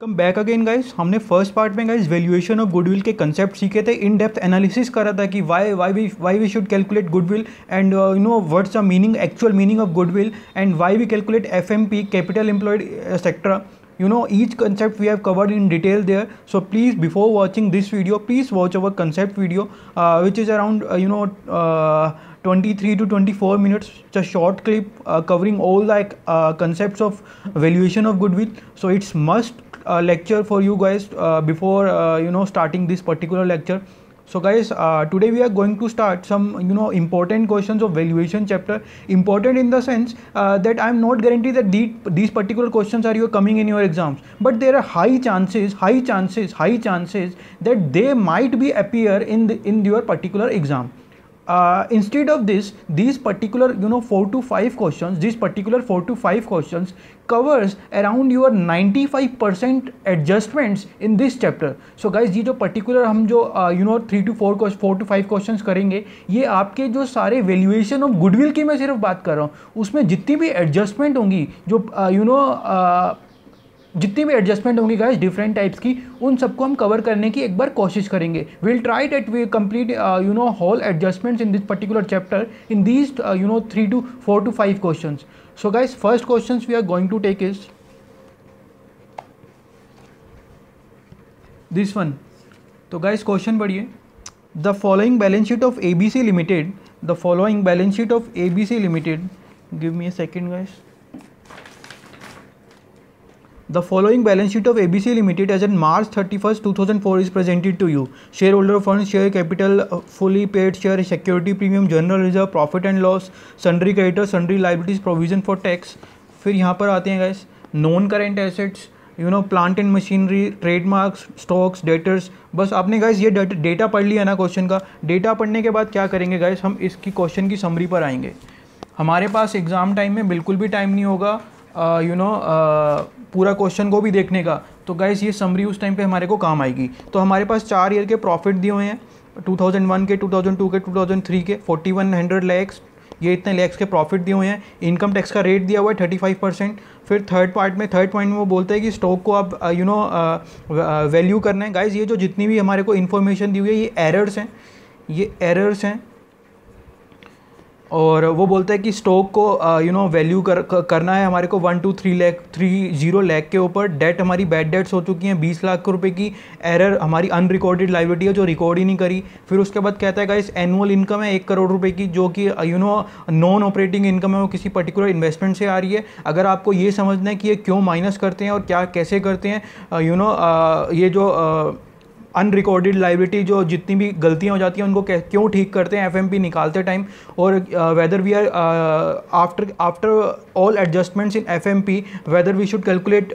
कम back again guys. हमने first part में guys valuation of goodwill के कंसेप्ट सीखे थे, इन डेप्थ एनालिसिस करा था कि why we should calculate goodwill and what's the meaning, actual meaning of goodwill and why we calculate FMP, capital employed etcetera. Each concept we have covered in detail there. So please, before watching this video, please watch our concept video, which is around 23 to 24 minutes. It's a short clip covering all like concepts of valuation of goodwill. So it's must lecture for you guys before starting this particular lecture. So guys, today we are going to start some important questions of valuation chapter. Important in the sense that I am not guaranteed that these particular questions are coming in your exams, but there are high chances that they might be appear in your particular exam. Instead of these particular 4 to 5 questions, this particular 4 to 5 questions covers around your 95% adjustments in this chapter. So guys, ये जो particular हम जो 3 to 4 to 5 questions करेंगे, ये आपके जो सारे valuation of goodwill की मैं सिर्फ बात कर रहा हूँ, उसमें जितनी भी adjustment होंगी, जो जितनी भी एडजस्टमेंट होंगी गाइस डिफरेंट टाइप्स की, उन सबको हम कवर करने की एक बार कोशिश करेंगे. Will try that we complete whole adjustments in this particular chapter in these 3 to 4 to 5 questions. So guys, first questions we are going to take is this one. तो गाइस क्वेश्चन पढ़िए. The following balance sheet of ABC limited, the following balance sheet of ABC limited, give me a second guys. The following balance sheet of ABC Limited as on March 31st, 2004 is presented to you. Shareholder funds, share capital, fully paid share, security premium, general reserve, profit and loss, sundry creditors, sundry liabilities, provision for tax. फिर यहाँ पर आते हैं guys non current assets, plant and machinery, trademarks, stocks, debtors. बस आपने guys ये data पढ़ लिया ना क्वेश्चन का. डेटा पढ़ने के बाद क्या करेंगे गाइस, हम इसकी क्वेश्चन की समरी पर आएंगे. हमारे पास एग्ज़ाम टाइम में बिल्कुल भी टाइम नहीं होगा पूरा क्वेश्चन को भी देखने का. तो गाइस ये समरी उस टाइम पे हमारे को काम आएगी. तो हमारे पास 4 ईयर के प्रॉफिट दिए हुए हैं, 2001 के, 2002 के, 2003 के 4100 लैक्स, ये इतने लैक्स के प्रॉफिट दिए हुए हैं. इनकम टैक्स का रेट दिया हुआ है 35%. फिर थर्ड पॉइंट में वो बोलते हैं कि स्टॉक को आप वैल्यू करना है. गाइस ये जो जितनी भी हमारे को इन्फॉर्मेशन दी हुई है ये एरर्स हैं, और वो बोलता है कि स्टॉक को वैल्यू करना है हमारे को 123 लाख के ऊपर. डेट हमारी बैड डेट्स हो चुकी हैं 20 लाख रुपए की. एरर हमारी अनरिकॉर्डेड लायबिलिटी है जो रिकॉर्ड ही नहीं करी. फिर उसके बाद कहता है गाइस एनुअल इनकम है 1 करोड़ रुपए की, जो कि नॉन ऑपरेटिंग इनकम है, वो किसी पर्टिकुलर इन्वेस्टमेंट से आ रही है. अगर आपको ये समझना है कि ये क्यों माइनस करते हैं और क्या कैसे करते हैं, ये जो अनरिकॉर्डेड लाइबिलिटी जो जितनी भी गलतियां हो जाती हैं उनको क्यों ठीक करते हैं एफएमपी निकालते टाइम, और whether we are after all adjustments in FMP whether we should calculate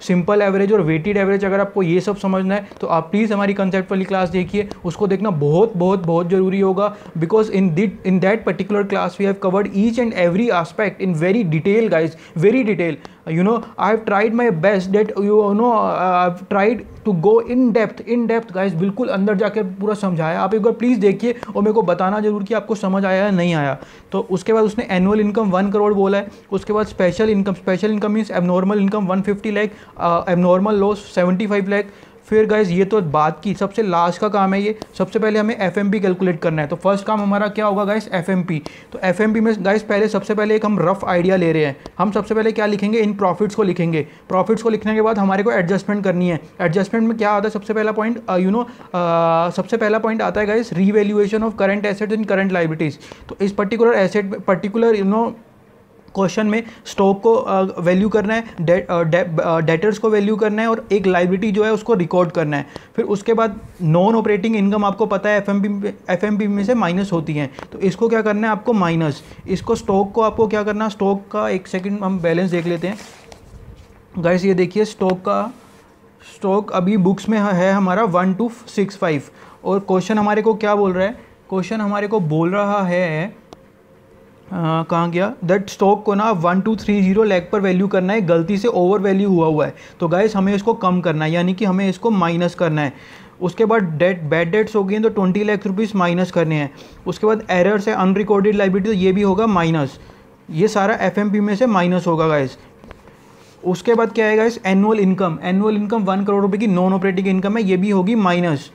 simple average और वेटेड एवरेज. अगर आपको ये सब समझना है तो आप प्लीज़ हमारी कंसेप्ट वाली क्लास देखिए, उसको देखना बहुत बहुत बहुत ज़रूरी होगा. Because in that particular class we have covered each and every aspect in very detail guys, very detail. I have tried my best that I've tried to go in depth guys, बिल्कुल अंदर जाकर पूरा समझाया. आप एक बार please देखिए और मेरे को बताना जरूर कि आपको समझ आया या नहीं आया. तो उसके बाद उसने एनुअल इनकम 1 करोड़ बोला है. उसके बाद special income means abnormal income 150 lakh, abnormal loss 75 lakh. फिर गाइज ये तो बात की, सबसे लास्ट का काम है ये. सबसे पहले हमें एफएमपी कैलकुलेट करना है. तो फर्स्ट काम हमारा क्या होगा गाइज, एफएमपी. तो एफएमपी में गाइज सबसे पहले एक हम रफ आइडिया ले रहे हैं. हम सबसे पहले क्या लिखेंगे, इन प्रॉफिट्स को लिखेंगे. प्रॉफिट्स को लिखने के बाद हमारे को एडजस्टमेंट करनी है. एडजस्टमेंट में क्या आता है, सबसे पहला पॉइंट सबसे पहला पॉइंट आता है guys revaluation of current assets and current liabilities. तो इस पर्टिकुलर क्वेश्चन में स्टॉक को वैल्यू करना है, डेटर्स को वैल्यू करना है, और एक लाइबिलिटी जो है उसको रिकॉर्ड करना है. फिर उसके बाद नॉन ऑपरेटिंग इनकम आपको पता है एफएमपी में से माइनस होती हैं. तो इसको क्या करना है आपको माइनस. इसको स्टॉक को आपको क्या करना है, स्टॉक का एक सेकंड हम बैलेंस देख लेते हैं गाइस. ये देखिए स्टॉक अभी बुक्स में है हमारा 1265, और क्वेश्चन हमारे को क्या बोल रहा है, क्वेश्चन हमारे को बोल रहा है कहाँ गया, दैट स्टॉक को ना 1230 लाख पर वैल्यू करना है, गलती से ओवर वैल्यू हुआ है. तो गाइस हमें इसको कम करना है, यानी कि हमें इसको माइनस करना है. उसके बाद बैड डेट्स हो गई हैं तो 20 लाख रुपीज़ माइनस करने हैं. उसके बाद एरर्स है, अनरिकॉर्डेड लायबिलिटी, तो ये भी होगा माइनस. ये सारा एफएमपी में से माइनस होगा गाइस. उसके बाद क्या आएगा इस एनुअल इनकम 1 करोड़ रुपए की नॉन ऑपरेटिंग इनकम है, ये भी होगी माइनस।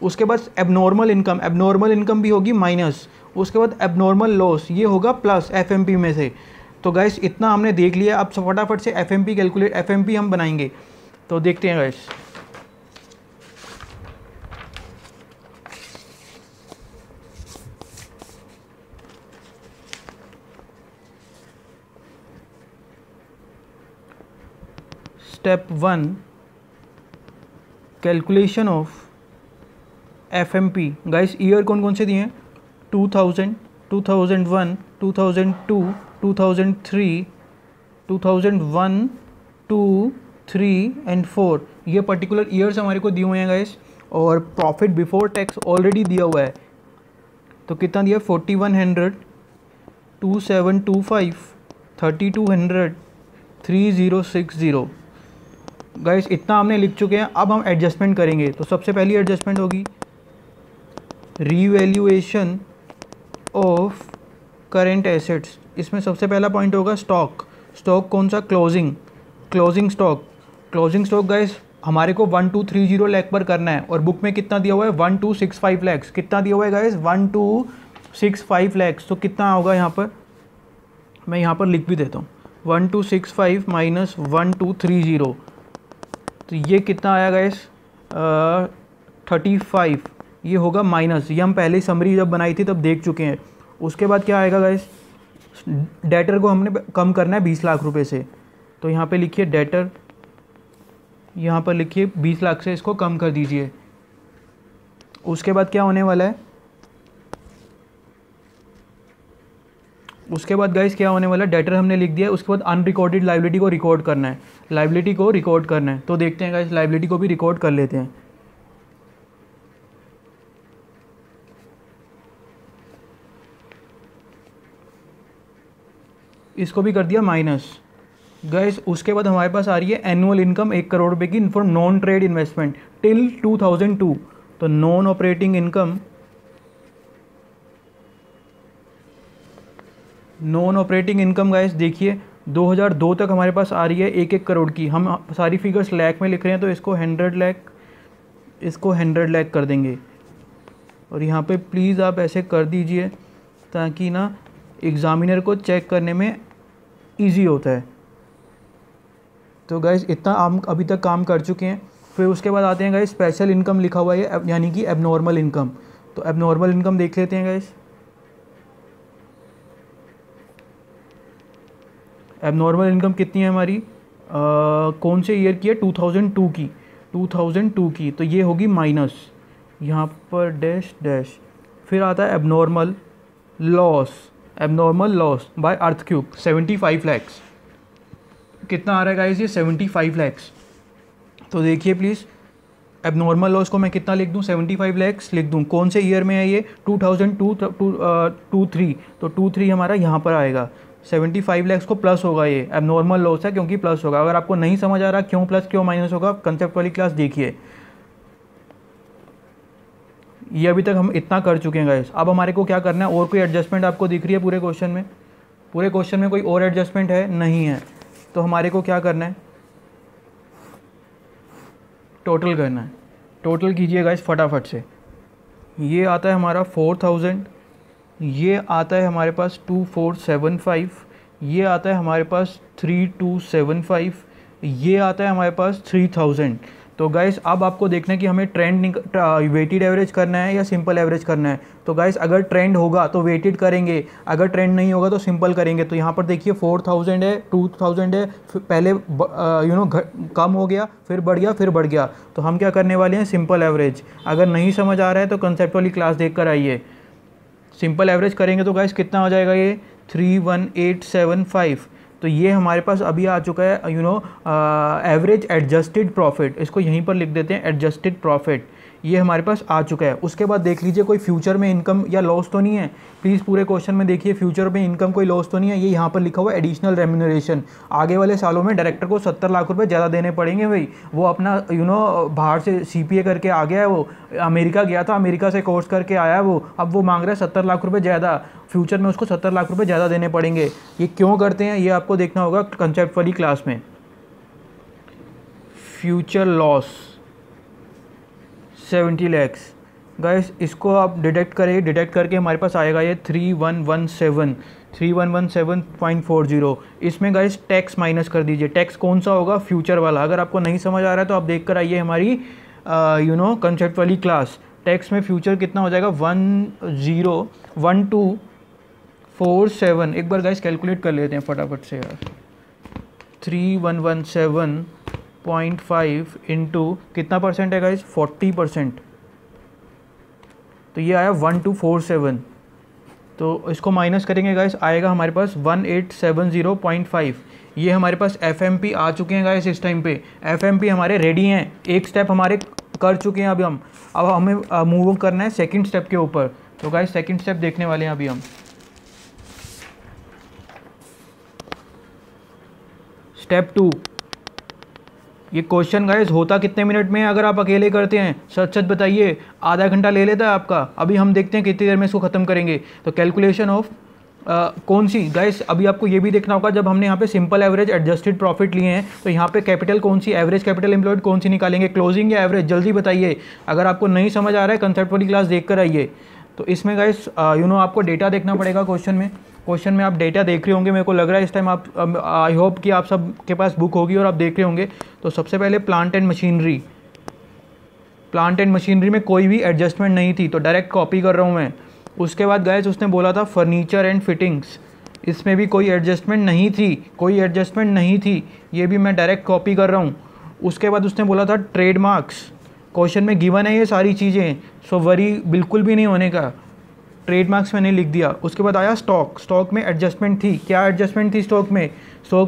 उसके बाद एबनॉर्मल इनकम भी होगी माइनस। उसके बाद एबनॉर्मल लॉस ये होगा प्लस एफएमपी में से। तो गाइस इतना हमने देख लिया, अब फटाफट से एफएमपी हम बनाएंगे। तो देखते हैं guys. Step 1 calculation of FMP. Guys year कौन कौन से दिए हैं? 2000, 2001, 2002, 2003, 2001, 2, 3 एंड 4, ये पर्टिकुलर ईयर्स हमारे को दिए हुए हैं गाइस। और प्रॉफिट बिफोर टैक्स ऑलरेडी दिया हुआ है, तो कितना दिया? 4100, 2725, 3200, 3060। गाइस इतना हमने लिख चुके हैं। अब हम एडजस्टमेंट करेंगे। तो सबसे पहली एडजस्टमेंट होगी रीवैल्यूएशन ऑफ करेंट एसेट्स। इसमें सबसे पहला पॉइंट होगा स्टॉक कौन सा? क्लोजिंग स्टॉक गाइस हमारे को 1230 लाख पर करना है, और बुक में कितना दिया हुआ है? 1265 लैक्स। कितना दिया हुआ है गाइस? 1265 लैक्स। तो कितना होगा यहाँ पर? मैं यहाँ पर लिख भी देता हूँ, 1265 माइनस 1230, तो ये कितना आया गाइस? 35। ये होगा माइनस, ये हम पहले समरी जब बनाई थी तब देख चुके हैं। उसके बाद क्या आएगा गाइस? डेटर को हमने कम करना है 20 लाख रुपए से, तो यहाँ पे लिखिए डेटर, यहाँ पर लिखिए 20 लाख से इसको कम कर दीजिए। उसके बाद क्या होने वाला है? उसके बाद गाइस क्या होने वाला है? डेटर हमने लिख दिया। उसके बाद अनरिकॉर्डेड लाइबिलिटी को रिकॉर्ड करना है, तो देखते हैं गाइस लाइबिलिटी को भी रिकॉर्ड कर लेते हैं। इसको भी कर दिया माइनस गाइस। उसके बाद हमारे पास आ रही है एनुअल इनकम 1 करोड़ रुपए की for non trade investment till 2002। तो नॉन ऑपरेटिंग इनकम गाइस देखिए 2002 तक हमारे पास आ रही है 1 करोड़ की। हम सारी फिगर्स लाख में लिख रहे हैं, तो इसको 100 लाख कर देंगे। और यहाँ पे प्लीज़ आप ऐसे कर दीजिए ताकि ना एग्ज़ामिनर को चेक करने में इजी होता है। तो गाइस इतना हम अभी तक काम कर चुके हैं। फिर उसके बाद आते हैं गाइस स्पेशल इनकम लिखा हुआ है, यानी कि एबनॉर्मल इनकम। तो एबनॉर्मल इनकम देख लेते हैं गाइस। एबनॉर्मल इनकम कितनी है हमारी? कौन से ईयर की है? 2002 की। तो ये होगी माइनस, यहाँ पर डैश। फिर आता है abnormal loss by earthquake 75 lakhs. कितना आ रहा है गाइस? ये 75 लैक्स। तो देखिए प्लीज़, एबनॉर्मल लॉस को मैं कितना लिख दूं? 75 लैक्स लिख दूं। कौन से ईयर में है ये? 2002-3। तो 23 हमारा यहाँ पर आएगा। 75 लैक्स को प्लस होगा, ये एबनॉर्मल लॉस है क्योंकि प्लस होगा। अगर आपको नहीं समझ आ रहा क्यों प्लस क्यों माइनस होगा, कंसेप्ट वाली क्लास देखिए। ये अभी तक हम इतना कर चुके हैं गाइस। अब हमारे को क्या करना है? और कोई एडजस्टमेंट आपको दिख रही है पूरे क्वेश्चन में? पूरे क्वेश्चन में कोई और एडजस्टमेंट है? नहीं है। तो हमारे को क्या करना है? टोटल करना है। टोटल कीजिए गाइस फटाफट से। ये आता है हमारा 4000, ये आता है हमारे पास 2475, ये आता है हमारे पास 3275, ये आता है हमारे पास 3000। तो गाइस अब आपको देखना है कि हमें ट्रेंड वेटेड एवरेज करना है या सिंपल एवरेज करना है। तो गाइस अगर ट्रेंड होगा तो वेटेड करेंगे, अगर ट्रेंड नहीं होगा तो सिंपल करेंगे। तो यहाँ पर देखिए 4000 है, 2000 है, पहले कम हो गया, फिर बढ़ गया। तो हम क्या करने वाले हैं? Simple average. अगर नहीं समझ आ रहा है तो कंसेप्ट वाली क्लास देख कर आइए। सिंपल एवरेज करेंगे तो गाइस कितना हो जाएगा? ये 31875। तो ये हमारे पास अभी आ चुका है एवरेज एडजस्टेड प्रॉफिट। इसको यहीं पर लिख देते हैं, एडजस्टेड प्रॉफिट। ये हमारे पास आ चुका है। उसके बाद देख लीजिए कोई फ्यूचर में इनकम या लॉस तो नहीं है। प्लीज़ पूरे क्वेश्चन में देखिए, फ्यूचर में इनकम कोई लॉस तो नहीं है। ये यहाँ पर लिखा हुआ है एडिशनल रेम्यूनरेशन। आगे वाले सालों में डायरेक्टर को 70 लाख रुपए ज़्यादा देने पड़ेंगे भाई। वो अपना बाहर से CPA करके आ गया है, वो अमेरिका गया था, अमेरिका से कोर्स करके आया है वो, अब वो मांग रहा है 70 लाख रुपये ज़्यादा। फ्यूचर में उसको 70 लाख रुपये ज़्यादा देने पड़ेंगे। ये क्यों करते हैं ये आपको देखना होगा कंसेप्ट वाली क्लास में। Future loss 70 lakhs. गाइस इसको आप डिडक्ट करें, डिडक्ट करके हमारे पास आएगा ये 3117.40। इसमें गाइस टैक्स माइनस कर दीजिए। टैक्स कौन सा होगा? फ्यूचर वाला। अगर आपको नहीं समझ आ रहा है तो आप देख कर आइए हमारी कंसेप्ट वाली क्लास। टैक्स में फ्यूचर कितना हो जाएगा? 101247। एक बार गाइस कैलकुलेट कर लेते हैं फटाफट से यार। 3117.5 इंटू कितना परसेंट है गाइस? 40%। तो ये आया 1247। तो इसको माइनस करेंगे गाइस, आएगा हमारे पास 1870.5। ये हमारे पास FMP आ चुके हैं गाइस। इस टाइम पे FMP हमारे रेडी हैं। एक स्टेप हमारे कर चुके हैं। अब हमें मूव करना है सेकंड स्टेप के ऊपर। तो गाइस सेकंड स्टेप देखने वाले हैं अभी हम। स्टेप 2। ये क्वेश्चन गाइस होता कितने मिनट में है अगर आप अकेले करते हैं? सच सच बताइए, आधा घंटा ले लेता है आपका। अभी हम देखते हैं कितनी देर में इसको ख़त्म करेंगे। तो कैलकुलेशन ऑफ कौन सी गाइस, अभी आपको ये भी देखना होगा। जब हमने यहाँ पे सिंपल एवरेज एडजस्टेड प्रॉफिट लिए हैं तो यहाँ पे कैपिटल कौन सी, एवरेज कैपिटल एम्प्लॉयड कौन सी निकालेंगे? क्लोजिंग या एवरेज? जल्दी बताइए। अगर आपको नहीं समझ आ रहा है कंसेप्ट वाली क्लास देख कर आइए। तो इसमें गाइस आपको डेटा देखना पड़ेगा। क्वेश्चन में आप डेटा देख रहे होंगे, मेरे को लग रहा है इस टाइम आप, आई होप कि आप सब के पास बुक होगी और आप देख रहे होंगे। तो सबसे पहले प्लांट एंड मशीनरी में कोई भी एडजस्टमेंट नहीं थी, तो डायरेक्ट कॉपी कर रहा हूँ मैं। उसके बाद गाइस उसने बोला था फर्नीचर एंड फिटिंग्स, इसमें भी कोई एडजस्टमेंट नहीं थी, ये भी मैं डायरेक्ट कॉपी कर रहा हूँ। उसके बाद उसने बोला था ट्रेडमार्क्स, क्वेश्चन में गिवन है ये सारी चीज़ें, सो वरी बिल्कुल भी नहीं होने का। ट्रेडमार्क्स मैंने लिख दिया। उसके बाद आया स्टॉक में एडजस्टमेंट थी। क्या एडजस्टमेंट थी स्टॉक में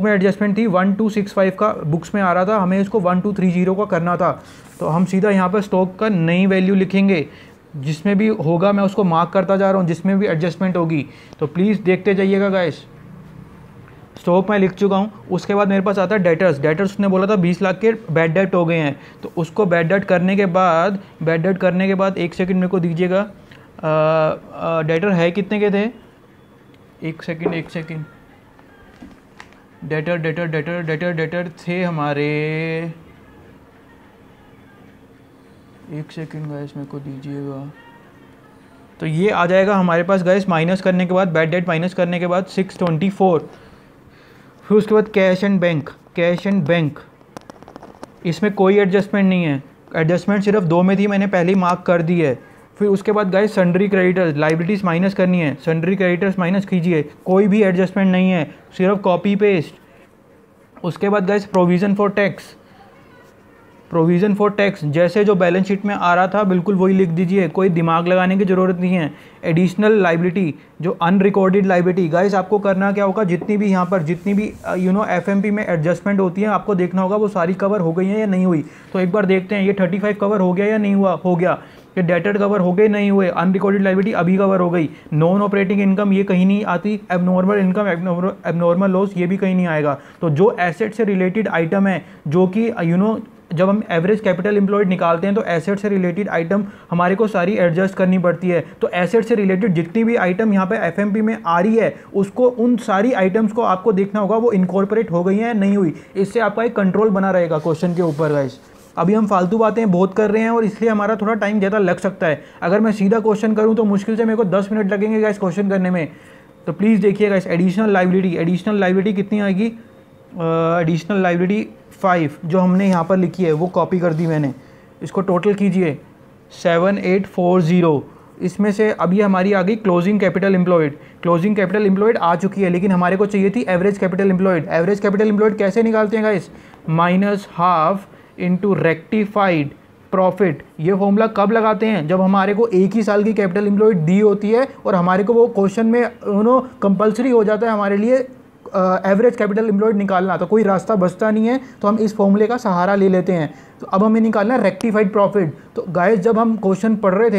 एडजस्टमेंट थी 1265 का बुक्स में आ रहा था, हमें इसको 1230 का करना था। तो हम सीधा यहाँ पर स्टॉक का नई वैल्यू लिखेंगे। जिसमें भी होगा मैं उसको मार्क करता जा रहा हूँ, जिसमें भी एडजस्टमेंट होगी। तो प्लीज़ देखते जाइएगा गाइस। स्टॉक मैं लिख चुका हूँ। उसके बाद मेरे पास आता है डेटर्स। उसने बोला था 20 लाख के बैड डेट हो गए हैं, तो उसको बैड डेट करने के बाद एक सेकंड मेरे को दीजिएगा। डेटर है कितने के थे? एक सेकंड। डेटर थे हमारे, एक सेकंड गाइस मेरे को दीजिएगा। तो ये आ जाएगा हमारे पास गाइस, माइनस करने के बाद बैड डेट माइनस करने के बाद 624। फिर उसके बाद कैश एंड बैंक, इसमें कोई एडजस्टमेंट नहीं है। एडजस्टमेंट सिर्फ 2 में थी, मैंने पहले ही मार्क कर दी है। फिर उसके बाद guys sundry creditors, liabilities minus करनी है, सन्ड्री क्रेडिटर्स माइनस कीजिए, कोई भी एडजस्टमेंट नहीं है, सिर्फ कॉपी पेस्ट। उसके बाद गाइस प्रोविज़न फॉर टैक्स, जैसे जो बैलेंस शीट में आ रहा था बिल्कुल वही लिख दीजिए, कोई दिमाग लगाने की ज़रूरत नहीं है। एडिशनल लाइबिलिटी, जो अनरिकॉर्डेड लाइबिलिटी, गाइस आपको करना क्या होगा, जितनी भी FMP में एडजस्टमेंट होती है आपको देखना होगा वो सारी कवर हो गई हैं या नहीं हुई। तो एक बार देखते हैं ये 35 कवर हो गया या नहीं हुआ। हो गया। ये डेटेड कवर हो गए नहीं हुए, अनरिकॉर्डेड लाइबिलिटी अभी कवर हो गई। नॉन ऑपरेटिंग इनकम ये कहीं नहीं आती, एबनॉर्मल इनकम, एबनॉर्मल लॉस ये भी कहीं नहीं आएगा। तो जो एसेट से रिलेटेड आइटम है, जो कि जब हम एवरेज कैपिटल एम्प्लॉयड निकालते हैं तो एसेट से रिलेटेड आइटम हमारे को सारी एडजस्ट करनी पड़ती है। तो एसेट से रिलेटेड जितनी भी आइटम यहाँ पे FMP में आ रही है, उसको, उन सारी आइटम्स को आपको देखना होगा वो इनकॉर्पोरेट हो गई हैं या नहीं हुई। इससे आपका एक कंट्रोल बना रहेगा क्वेश्चन के ऊपर गाइस। अभी हम फालतू बातें बहुत कर रहे हैं और इसलिए हमारा थोड़ा टाइम ज़्यादा लग सकता है। अगर मैं सीधा क्वेश्चन करूँ तो मुश्किल से मेरे को 10 मिनट लगेंगे गाइस क्वेश्चन करने में। तो प्लीज़ देखिए गाइस, एडिशनल लाइबिलिटी कितनी आएगी? एडिशनल लाइबिलिटी 5 जो हमने यहाँ पर लिखी है वो कॉपी कर दी मैंने। इसको टोटल कीजिए 7840। इसमें से अभी हमारी आ गई क्लोजिंग कैपिटल एम्प्लॉयड आ चुकी है, लेकिन हमारे को चाहिए थी एवरेज कैपिटल एम्प्लॉयड। कैसे निकालते हैं गाइस? -12 into rectified profit. ये फॉर्मूला कब लगाते हैं? जब हमारे को एक ही साल की कैपिटल एम्प्लॉयड दी होती है और हमारे को वो क्वेश्चन में कंपलसरी हो जाता है हमारे लिए एवरेज कैपिटल एम्प्लॉयड निकालना। तो कोई रास्ता बचता नहीं है, तो हम इस फॉर्मूले का सहारा ले लेते हैं। तो अब हमें निकालना है रेक्टिफाइड प्रॉफिट। तो गाइस जब हम क्वेश्चन पढ़ रहे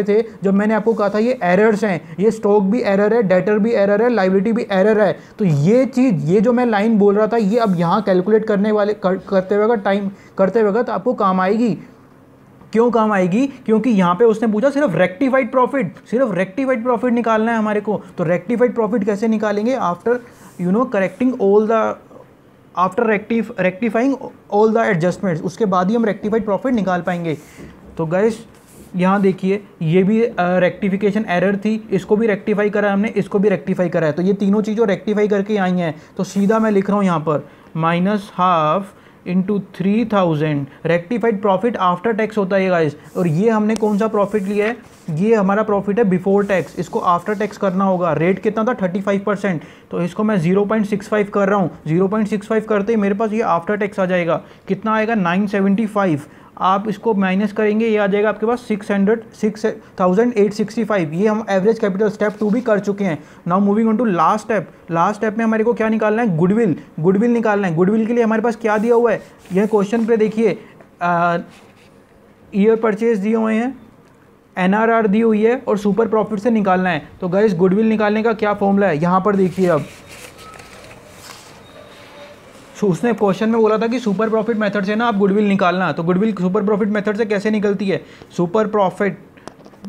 थे, जब मैंने आपको कहा था ये एरर्स हैं, ये स्टॉक भी एरर है, डेटर भी एरर है, लाइबिलिटी भी एरर है। तो ये चीज़, ये जो मैं लाइन बोल रहा था, ये अब यहाँ कैलकुलेट करते वक्त आपको काम आएगी। क्यों काम आएगी? क्योंकि यहाँ पे उसने पूछा सिर्फ रेक्टिफाइड प्रॉफिट निकालना है हमारे को। तो रेक्टिफाइड प्रॉफिट कैसे निकालेंगे? After correcting all the after rectifying all the adjustments, उसके बाद ही हम रेक्टिफाइड प्रॉफिट निकाल पाएंगे। तो गाइस यहाँ देखिए ये भी रेक्टिफिकेशन एरर थी, इसको भी रेक्टिफाई करा है हमने, इसको भी रेक्टिफाई करा है, तो ये तीनों चीज़ों रेक्टिफाई करके आई हैं। तो सीधा मैं लिख रहा हूँ यहाँ पर -1/2 into 3000 rectified profit after tax होता है गाइस। और ये हमने कौन सा प्रॉफिट लिया है, ये हमारा प्रॉफिट है बिफोर टैक्स, इसको आफ्टर टैक्स करना होगा। रेट कितना था 35%, तो इसको मैं 0.65 कर रहा हूँ। 0.65 करते ही मेरे पास ये आफ्टर टैक्स आ जाएगा, कितना आएगा 975। आप इसको माइनस करेंगे, ये आ जाएगा आपके पास 6865। ये हम एवरेज कैपिटल स्टेप 2 भी कर चुके हैं। Now moving on to last step. Last step में हमारे को क्या निकालना है, गुडविल निकालना है। गुडविल के लिए हमारे पास क्या दिया हुआ है, यह क्वेश्चन पे देखिए ईयर परचेज दिए हुए हैं, NRR दी हुई है और सुपर प्रॉफिट से निकालना है। तो गाइस गुडविल निकालने का क्या फॉर्मूला है, यहाँ पर देखिए। अब उसने क्वेश्चन में बोला था कि सुपर प्रॉफिट मेथड से ना आप गुडविल निकालना, तो गुडविल सुपर प्रॉफिट मेथड से कैसे निकलती है, सुपर प्रॉफिट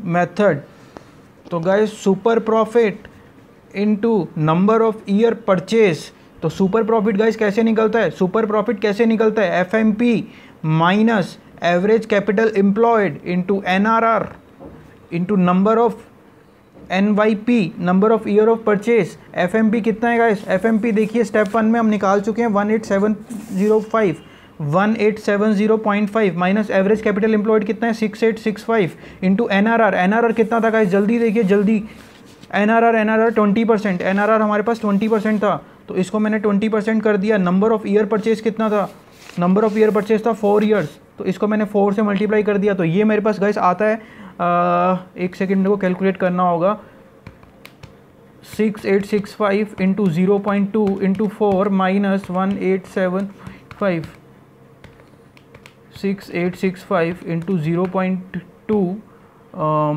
मेथड। तो guys super profit into number of year purchase. तो सुपर प्रॉफिट गाइस कैसे निकलता है, सुपर प्रॉफिट कैसे निकलता है, FMP minus average capital employed into NRR into number of NYP number of year of purchase. FMP कितना है गाइस, FMP देखिए स्टेप 1 में हम निकाल चुके हैं 18705 माइनस एवरेज कैपिटल एम्प्लॉयड कितना है 6865 इंटू NRR कितना था गाइस, जल्दी देखिए जल्दी। NRR 20%, NRR हमारे पास 20% था, तो इसको मैंने 20% कर दिया। नंबर ऑफ ईयर परचेज कितना था, नंबर ऑफ ईयर परचेज था 4 ईयर्स, तो इसको मैंने 4 से मल्टीप्लाई कर दिया। तो ये मेरे पास गाइस आता है, एक सेकेंड को कैलकुलेट करना होगा, 6865 into 0.2 into 4 minus 1875, 6865 into 0.2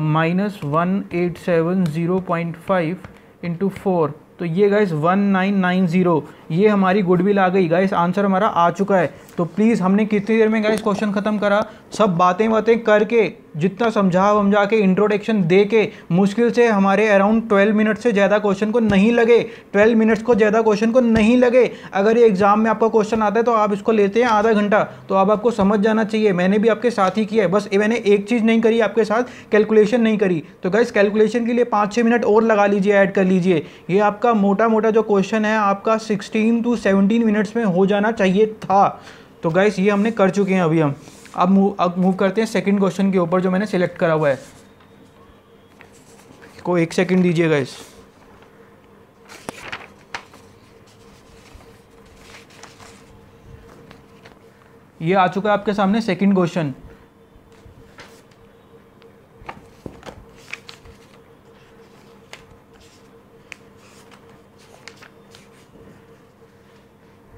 minus 1870.5 into 4, तो ये गाइस 1990, ये हमारी गुडविल आ गई गाइस। आंसर हमारा आ चुका है। तो प्लीज़ हमने कितनी देर में गाइस क्वेश्चन ख़त्म करा, सब बातें करके, जितना समझा के, इंट्रोडक्शन दे के, मुश्किल से हमारे अराउंड 12 मिनट से ज़्यादा क्वेश्चन को नहीं लगे, 12 मिनट्स को ज़्यादा क्वेश्चन को नहीं लगे। अगर ये एग्जाम में आपका क्वेश्चन आता है तो आप इसको लेते हैं आधा घंटा, तो अब आपको समझ जाना चाहिए। मैंने भी आपके साथ ही किया है, बस मैंने एक चीज़ नहीं करी आपके साथ, कैलकुलेशन नहीं करी। तो गाइस कैलकुलेशन के लिए 5-6 मिनट और लगा लीजिए, ऐड कर लीजिए। ये आपका मोटा जो क्वेश्चन है आपका 16 to 17 मिनट्स में हो जाना चाहिए था। तो गाइस ये हमने कर चुके हैं अभी हम। अब मूव करते हैं सेकंड क्वेश्चन के ऊपर जो मैंने सिलेक्ट करा हुआ है। को एक सेकंड दीजिए गाइस। ये आ चुका है आपके सामने सेकंड क्वेश्चन।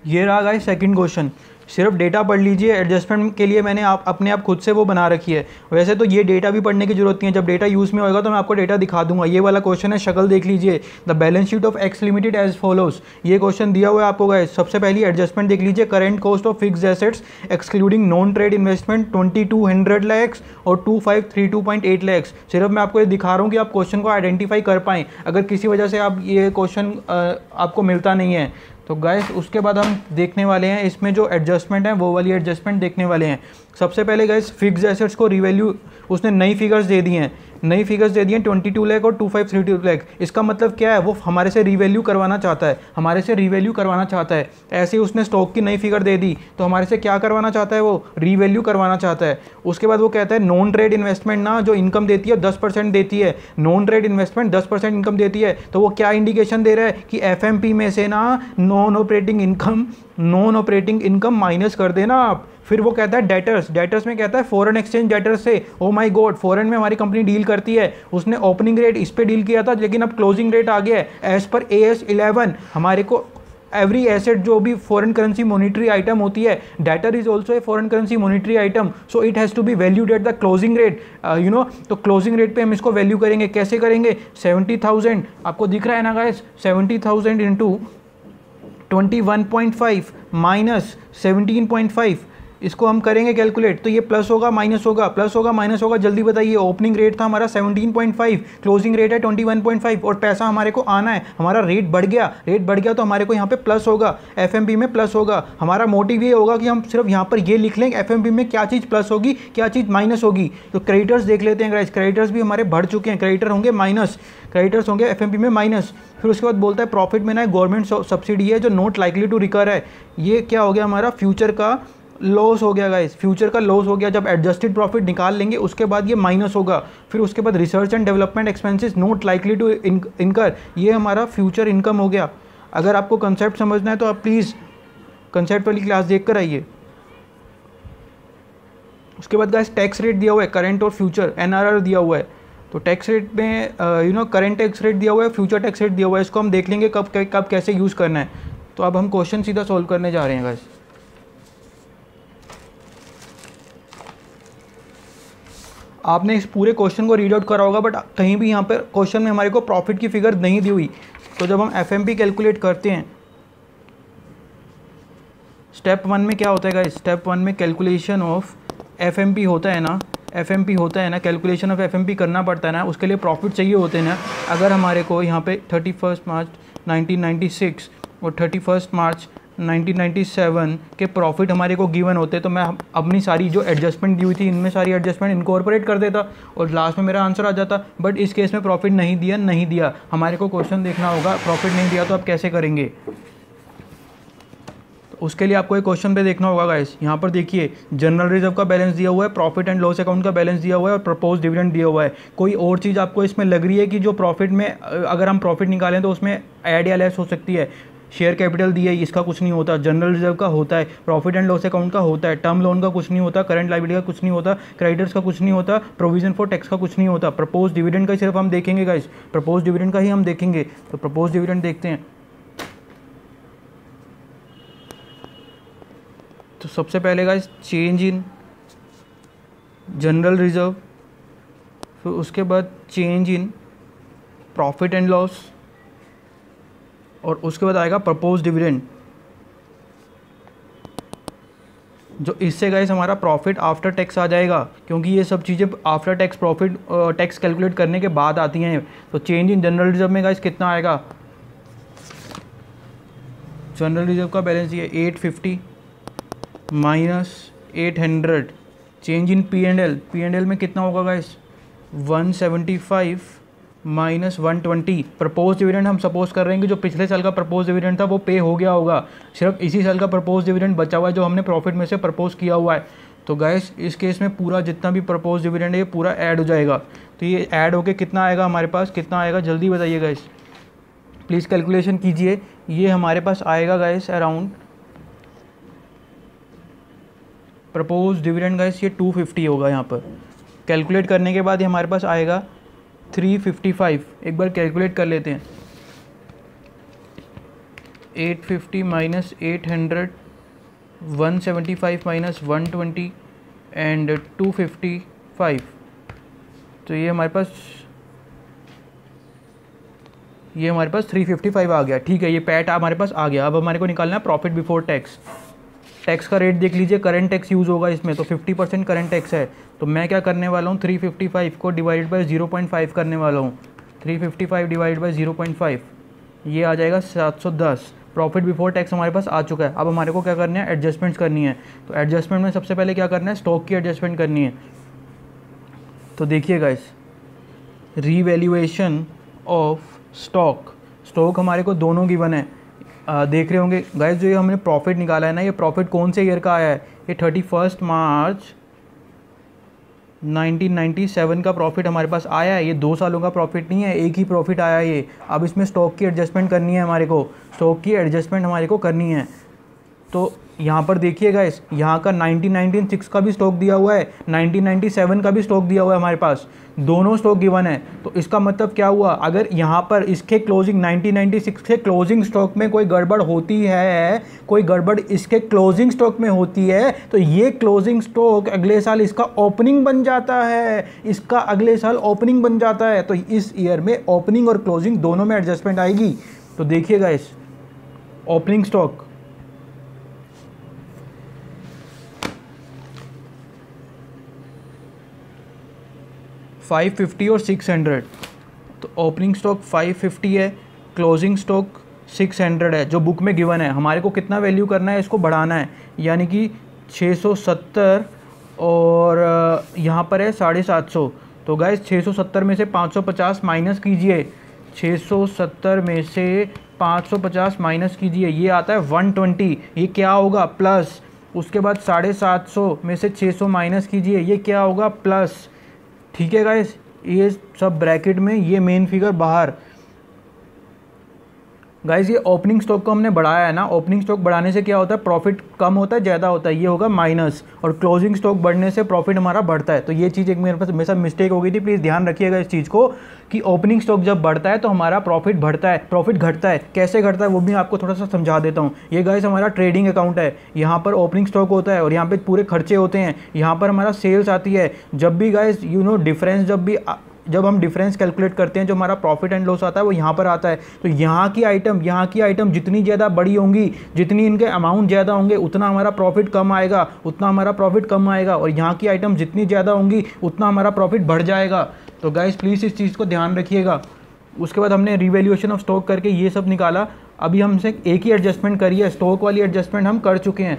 ये रहा गाइस सेकंड क्वेश्चन। सिर्फ डेटा पढ़ लीजिए, एडजस्टमेंट के लिए मैंने अपने आप खुद से वो बना रखी है। वैसे तो ये डेटा भी पढ़ने की जरूरत नहीं है, जब डेटा यूज़ में होगा तो मैं आपको डेटा दिखा दूंगा। ये वाला क्वेश्चन है, शक्ल देख लीजिए। The balance sheet of X limited as follows, ये क्वेश्चन दिया हुआ है आपको गाइस। सबसे पहली एडजस्टमेंट देख लीजिए, current cost of fixed assets excluding non trade investment 2200 lakh और 2532.8 लाख। सिर्फ मैं आपको ये दिखा रहा हूँ कि आप क्वेश्चन को आइडेंटिफाई कर पाएँ, अगर किसी वजह से आप ये क्वेश्चन आपको मिलता नहीं है तो गाइस। उसके बाद हम देखने वाले हैं इसमें जो एडजस्टमेंट है वो वाली एडजस्टमेंट देखने वाले हैं। सबसे पहले गाइस फिक्स्ड एसेट्स को रिवैल्यू, उसने नई फिगर्स दे दी हैं, 22 लाख और 2532 लाख। इसका मतलब क्या है, वो हमारे से रिवैल्यू करवाना चाहता है, ऐसे ही उसने स्टॉक की नई फिगर दे दी तो हमारे से क्या करवाना चाहता है, वो रिवैल्यू करवाना चाहता है। उसके बाद वो कहता है नॉन ट्रेड इन्वेस्टमेंट ना जो इनकम देती है 10% देती है, नॉन ट्रेड इन्वेस्टमेंट 10% इनकम देती है। तो वो क्या इंडिकेशन दे रहा है कि FMP में से ना नॉन ऑपरेटिंग इनकम माइनस कर देना आप। फिर वो कहता है डेटर्स में कहता है फॉरेन एक्सचेंज डेटर्स से। ओ माय गॉड, फॉरेन में हमारी कंपनी डील करती है, उसने ओपनिंग रेट इस पे डील किया था लेकिन अब क्लोजिंग रेट आ गया है। एज पर AS 11 हमारे को एवरी एसेट जो भी फॉरेन करेंसी मॉनिटरी आइटम होती है, debtor is also a foreign currency monetary item, so it has to be valued at the closing rate, तो क्लोजिंग रेट पे हम इसको वैल्यू करेंगे। कैसे करेंगे, 70,000 आपको दिख रहा है ना गाइस, 70,000 इंटू 21.5 माइनस 17.5 इसको हम करेंगे कैलकुलेट, तो ये प्लस होगा माइनस होगा, प्लस होगा माइनस होगा, जल्दी बताइए। ओपनिंग रेट था हमारा 17.5, क्लोजिंग रेट है 21.5 और पैसा हमारे को आना है, हमारा रेट बढ़ गया, रेट बढ़ गया तो हमारे को यहाँ पे प्लस होगा, एफएमपी में प्लस होगा। हमारा मोटिव ये होगा कि हम सिर्फ यहाँ पर ये लिख लेंगे एफएमपी में क्या चीज़ प्लस होगी क्या चीज़ माइनस होगी। तो क्रेडिटर्स देख लेते हैं गाइस, क्रेडिटर्स भी हमारे बढ़ चुके हैं, क्रेडिटर होंगे माइनस, क्रेडिटर्स होंगे एफएमपी में माइनस। फिर उसके बाद बोलता है प्रॉफिट में ना गवर्नमेंट सब्सिडी है जो नॉट लाइकली टू रिकर है, ये क्या हो गया हमारा फ्यूचर का लॉस हो गया गाइस, फ्यूचर का लॉस हो गया। जब एडजस्टेड प्रॉफिट निकाल लेंगे उसके बाद ये माइनस होगा। फिर उसके बाद research and development expenses not likely to incur, ये हमारा फ्यूचर इनकम हो गया। अगर आपको कंसेप्ट समझना है तो आप प्लीज़ कंसेप्ट वाली क्लास देख कर आइए। उसके बाद गाइस टैक्स रेट दिया हुआ है, करंट और फ्यूचर एनआरआर दिया हुआ है। तो टैक्स रेट में करंट टैक्स रेट दिया हुआ है, फ्यूचर टैक्स रेट दिया हुआ है, इसको हम देख लेंगे कब कैसे यूज़ करना है। तो अब हम क्वेश्चन सीधा सॉल्व करने जा रहे हैं गाइस। आपने इस पूरे क्वेश्चन को रीड आउट करा होगा, बट कहीं भी यहाँ पर क्वेश्चन में हमारे को प्रॉफिट की फिगर नहीं दी हुई। तो जब हम एफएमपी कैलकुलेट करते हैं, स्टेप 1 में क्या होता है गाइस, स्टेप 1 में कैलकुलेशन ऑफ एफएमपी होता है ना, एफएमपी होता है ना, कैलकुलेशन ऑफ एफएमपी करना पड़ता है ना, उसके लिए प्रॉफिट चाहिए होते हैं ना। अगर हमारे को यहाँ पे 31 मार्च 1996 और 31 मार्च 1997 के प्रॉफिट हमारे को गिवन होते, तो मैं अपनी सारी जो एडजस्टमेंट दी हुई थी इनमें सारी एडजस्टमेंट इनकॉर्पोरेट कर देता और लास्ट में मेरा आंसर आ जाता। बट इस केस में प्रॉफिट नहीं दिया, हमारे को क्वेश्चन देखना होगा, प्रॉफिट नहीं दिया तो आप कैसे करेंगे। उसके लिए आपको एक क्वेश्चन पे देखना होगा गाइस। यहाँ पर देखिए जनरल रिजर्व का बैलेंस दिया हुआ है, प्रॉफिट एंड लॉस अकाउंट का बैलेंस दिया हुआ है और प्रपोज डिविडेंड दिया हुआ है। कोई और चीज़ आपको इसमें लग रही है कि जो प्रॉफिट में अगर हम प्रॉफिट निकालें तो उसमें ऐड या लेस हो सकती है। शेयर कैपिटल दिया है, इसका कुछ नहीं होता, जनरल रिजर्व का होता है, प्रॉफिट एंड लॉस अकाउंट का होता है, टर्म लोन का कुछ नहीं होता, करंट लायबिलिटी का कुछ नहीं होता, क्रेडिटर्स का कुछ नहीं होता, प्रोविजन फॉर टैक्स का कुछ नहीं होता। प्रपोज डिविडेंड का सिर्फ हम देखेंगे गाइस, प्रपोज डिविडेंड का ही हम देखेंगे। तो प्रपोज डिविडेंड देखते हैं। तो सबसे पहले guys change in general reserve, फिर उसके बाद change in profit and loss और उसके बाद आएगा प्रपोज डिविडेंड। जो इससे गाइस हमारा प्रॉफिट आफ्टर टैक्स आ जाएगा, क्योंकि ये सब चीज़ें after tax profit tax calculate करने के बाद आती हैं। तो चेंज इन जनरल रिजर्व में गाइस कितना आएगा, जनरल रिजर्व का बैलेंस ये 850 minus 800। Change in P and L में कितना होगा गाइस 175 माइनस 120। प्रपोज डिविडेंड हम सपोज कर रहे हैं कि जो पिछले साल का प्रपोज डिविडेंड था वो पे हो गया होगा, सिर्फ इसी साल का प्रपोज डिविडेंड बचा हुआ है जो हमने प्रॉफिट में से प्रपोज किया हुआ है। तो गाइस इस केस में पूरा जितना भी प्रपोज डिविडेंड है ये पूरा ऐड हो जाएगा। तो ये ऐड होके कितना आएगा हमारे पास, कितना आएगा जल्दी बताइए गाइस, प्लीज़ कैलकुलेशन कीजिए। ये हमारे पास आएगा guys around propose dividend guys ये 250 होगा। यहाँ पर कैलकुलेट करने के बाद ये हमारे पास आएगा 355। एक बार कैलकुलेट कर लेते हैं, 850 माइनस 800, 175 माइनस 120 एंड 255। तो ये हमारे पास 355 आ गया। ठीक है, ये पैट हमारे पास आ गया। अब हमारे को निकालना है प्रॉफिट बिफोर टैक्स। टैक्स का रेट देख लीजिए, करंट टैक्स यूज़ होगा इसमें, तो 50% करंट टैक्स है। तो मैं क्या करने वाला हूँ, 355 को डिवाइड बाय 0.5 करने वाला हूँ। 355 डिवाइड बाय 0.5 ये आ जाएगा 710। प्रॉफिट बिफोर टैक्स हमारे पास आ चुका है। अब हमारे को क्या करना है, एडजस्टमेंट्स करनी है। तो एडजस्टमेंट में सबसे पहले क्या करना है, स्टॉक की एडजस्टमेंट करनी है। तो देखिए गाइस, रीवैल्यूएशन ऑफ स्टॉक हमारे को दोनों गिवन है। देख रहे होंगे गाइस, जो ये हमने प्रॉफिट निकाला है ना, ये प्रॉफिट कौन से ईयर का आया है, ये 31 मार्च 1997 का प्रॉफिट हमारे पास आया है। ये 2 सालों का प्रॉफिट नहीं है, एक ही प्रॉफिट आया है ये। अब इसमें स्टॉक की एडजस्टमेंट करनी है हमारे को, स्टॉक की एडजस्टमेंट हमारे को करनी है। तो यहाँ पर देखिए गाइस, यहाँ का 1996 का भी स्टॉक दिया हुआ है, 1997 का भी स्टॉक दिया हुआ है हमारे पास, दोनों स्टॉक गिवन है। तो इसका मतलब क्या हुआ, अगर यहाँ पर इसके क्लोजिंग 1996 के क्लोजिंग स्टॉक में कोई गड़बड़ होती है, कोई गड़बड़ इसके क्लोजिंग स्टॉक में होती है, तो ये क्लोजिंग स्टॉक अगले साल इसका ओपनिंग बन जाता है, इसका अगले साल ओपनिंग बन जाता है। तो इस ईयर में ओपनिंग और क्लोजिंग दोनों में एडजस्टमेंट आएगी। तो देखिए गाइस, ओपनिंग स्टॉक 550 और 600। तो ओपनिंग स्टॉक 550 है, क्लोजिंग स्टॉक 600 है जो बुक में गिवन है। हमारे को कितना वैल्यू करना है, इसको बढ़ाना है, यानी कि 670 और यहाँ पर है 750। तो गाइस 670 में से 550 माइनस कीजिए, 670 में से 550 माइनस कीजिए, ये आता है 120। ये क्या होगा, प्लस। उसके बाद 750 में से 600 माइनस कीजिए, ये क्या होगा, प्लस। ठीक है गाइस, ये सब ब्रैकेट में, ये मेन फिगर बाहर। गाइस ये ओपनिंग स्टॉक को हमने बढ़ाया है ना, ओपनिंग स्टॉक बढ़ाने से क्या होता है, प्रॉफिट कम होता है ज़्यादा होता है, ये होगा माइनस। और क्लोजिंग स्टॉक बढ़ने से प्रॉफिट हमारा बढ़ता है। तो ये चीज़ एक मेरे पास मेरे साथ मिस्टेक हो गई थी, प्लीज़ ध्यान रखिएगा इस चीज़ को कि ओपनिंग स्टॉक जब बढ़ता है तो हमारा प्रॉफिट बढ़ता है, प्रॉफिट घटता है। कैसे घटता है वो भी आपको थोड़ा सा समझा देता हूँ। ये गाइस हमारा ट्रेडिंग अकाउंट है, यहाँ पर ओपनिंग स्टॉक होता है और यहाँ पे पूरे खर्चे होते हैं, यहाँ पर हमारा सेल्स आती है। जब भी गाइस डिफरेंस जब हम डिफरेंस कैलकुलेट करते हैं, जो हमारा प्रॉफिट एंड लॉस आता है वो यहाँ पर आता है। तो यहाँ की आइटम जितनी ज़्यादा बड़ी होंगी, जितनी इनके अमाउंट ज़्यादा होंगे, उतना हमारा प्रॉफिट कम आएगा, और यहाँ की आइटम जितनी ज़्यादा होंगी उतना हमारा प्रॉफिट बढ़ जाएगा। तो गाइस प्लीज़ इस चीज़ को ध्यान रखिएगा। उसके बाद हमने रिवैल्यूएशन ऑफ स्टॉक करके ये सब निकाला। अभी हमसे एक ही एडजस्टमेंट करी है, स्टॉक वाली एडजस्टमेंट हम कर चुके हैं,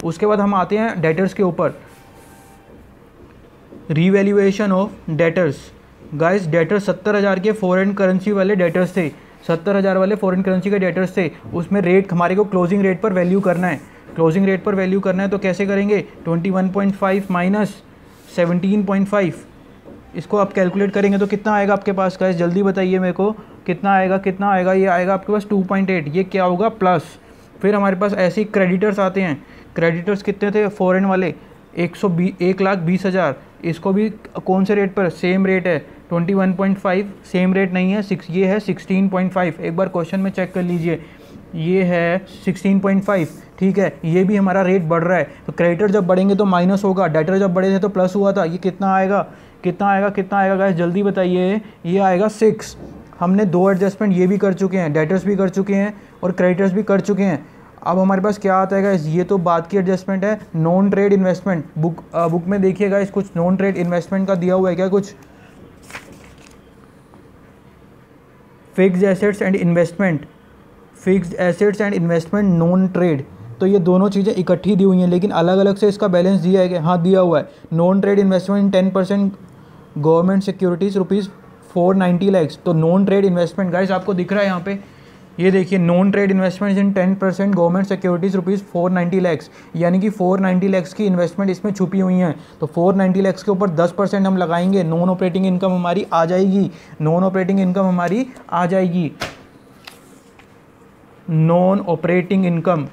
उसके बाद हम आते हैं डेटर्स के ऊपर। Revaluation of debtors. Guys debtors 70,000 के फॉरेन करेंसी वाले डेटर्स थे, 70,000 वाले फॉरेन करेंसी के डेटर्स थे। उसमें रेट हमारे को क्लोजिंग रेट पर वैल्यू करना है, तो कैसे करेंगे, 21.5 माइनस 17.5, इसको आप कैलकुलेट करेंगे तो कितना आएगा आपके पास। गाइस जल्दी बताइए मेरे को, कितना आएगा, ये आएगा आपके पास 2.8। ये क्या होगा, प्लस। फिर हमारे पास ऐसे ही क्रेडिटर्स आते हैं। क्रेडिटर्स कितने थे फॉरेन वाले, 1,20,000। इसको भी कौन से रेट पर, सेम रेट है 21.5, सेम रेट नहीं है, ये है 16.5। एक बार क्वेश्चन में चेक कर लीजिए, ये है 16.5। ठीक है, ये भी हमारा रेट बढ़ रहा है। तो क्रेडिटर जब बढ़ेंगे तो माइनस होगा, डेटर जब बढ़े थे तो प्लस हुआ था। ये कितना आएगा गाइस जल्दी बताइए, ये आएगा 6। हमने 2 एडजस्टमेंट ये भी कर चुके हैं, डेटर्स भी कर चुके हैं और क्रेडिटर्स भी कर चुके हैं। अब हमारे पास क्या आता है गाइस, ये तो बाद की एडजस्टमेंट है। नॉन ट्रेड इन्वेस्टमेंट, बुक में देखिएगा इस कुछ नॉन ट्रेड इन्वेस्टमेंट का दिया हुआ है क्या, कुछ fixed assets and investment non trade. तो ये दोनों चीज़ें इकट्ठी दी हुई हैं, लेकिन अलग अलग से इसका बैलेंस दिया है कि हाँ दिया हुआ है। Non trade investment 10% government securities ₹490 lakh. तो नॉन ट्रेड इन्वेस्टमेंट गाइस आपको दिख रहा है यहाँ पे, ये देखिए, नॉन ट्रेड इन्वेस्टमेंट इन 10% गवर्नमेंट सिक्योरिटीज़ ₹490 लाख, यानी कि 490 लाख की इन्वेस्टमेंट इसमें छुपी हुई हैं। तो 490 लाख के ऊपर 10% हम लगाएंगे, नॉन ऑपरेटिंग इनकम हमारी आ जाएगी। नॉन ऑपरेटिंग इनकम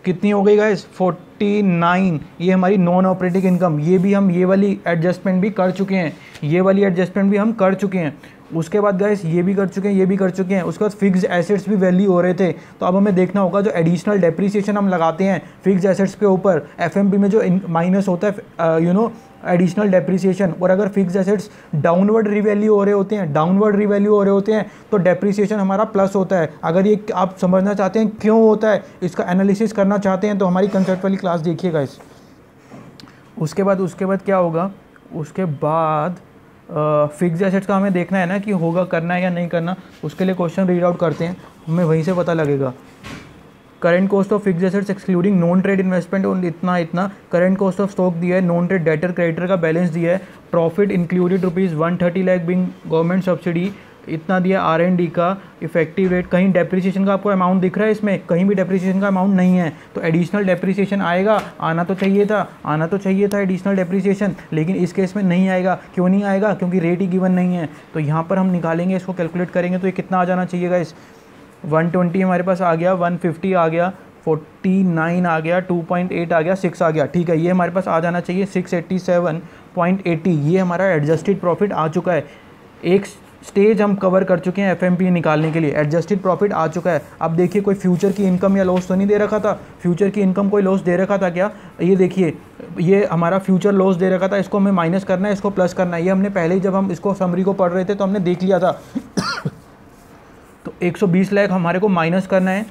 कितनी हो गई गाइस, 49। ये हमारी नॉन ऑपरेटिंग इनकम। ये भी हम ये वाली एडजस्टमेंट भी कर चुके हैं, उसके बाद गाइस ये भी कर चुके हैं, उसके बाद फिक्स्ड एसेट्स भी वैल्यू हो रहे थे। तो अब हमें देखना होगा जो एडिशनल डेप्रिसिएशन हम लगाते हैं फिक्स्ड एसेट्स के ऊपर, एफएमपी में जो माइनस होता है एडिशनल डेप्रिसिएशन, और अगर फिक्स्ड एसेट्स डाउनवर्ड रिवैल्यू हो रहे होते हैं तो डेप्रिसिएशन हमारा प्लस होता है। अगर ये आप समझना चाहते हैं क्यों होता है, इसका एनालिसिस करना चाहते हैं, तो हमारी कंसेप्ट वाली क्लास देखिएगा इस। उसके बाद क्या होगा, उसके बाद फिक्स्ड एसेट्स का हमें देखना है ना कि होगा, करना है या नहीं करना। उसके लिए क्वेश्चन रीड आउट करते हैं, हमें वहीं से पता लगेगा। Current cost of fixed assets excluding non trade investment इतना। करंट कॉस्ट ऑफ स्टॉक दिया है, नॉन ट्रेड डेटर क्रेडिटर का बैलेंस दिया है, profit included ₹130 lakh being government subsidy, इतना दिया R&D का इफेक्टिव रेट। कहीं डेप्रिसिएशन का आपको अमाउंट दिख रहा है इसमें, कहीं भी डेप्रिसिएशन का अमाउंट नहीं है। तो एडिशनल डेप्रिसिएशन आएगा, आना तो चाहिए था एडिशनल डेप्रिसिएशन, लेकिन इस केस में नहीं आएगा। क्यों नहीं आएगा, क्योंकि रेट ही गिवन नहीं है। तो यहाँ पर हम निकालेंगे, इसको कैलकुलेट करेंगे तो ये कितना आ जाना चाहिए गाइस, 120 हमारे पास आ गया, 150 आ गया, 49 आ गया, 2.8 आ गया, 6 आ गया। ठीक है, ये हमारे पास आ जाना चाहिए 687.80। ये हमारा एडजस्टेड प्रॉफिट आ चुका है। एक स्टेज हम कवर कर चुके हैं एफएमपी निकालने के लिए, एडजस्टेड प्रॉफिट आ चुका है। अब देखिए, कोई फ्यूचर की इनकम या लॉस तो नहीं दे रखा था, फ्यूचर की इनकम कोई लॉस दे रखा था क्या, ये देखिए, ये हमारा फ्यूचर लॉस दे रखा था, इसको हमें माइनस करना है, इसको प्लस करना है। ये हमने पहले ही जब हम इसको समरी को पढ़ रहे थे तो हमने देख लिया था। तो 120 लाख हमारे को माइनस करना है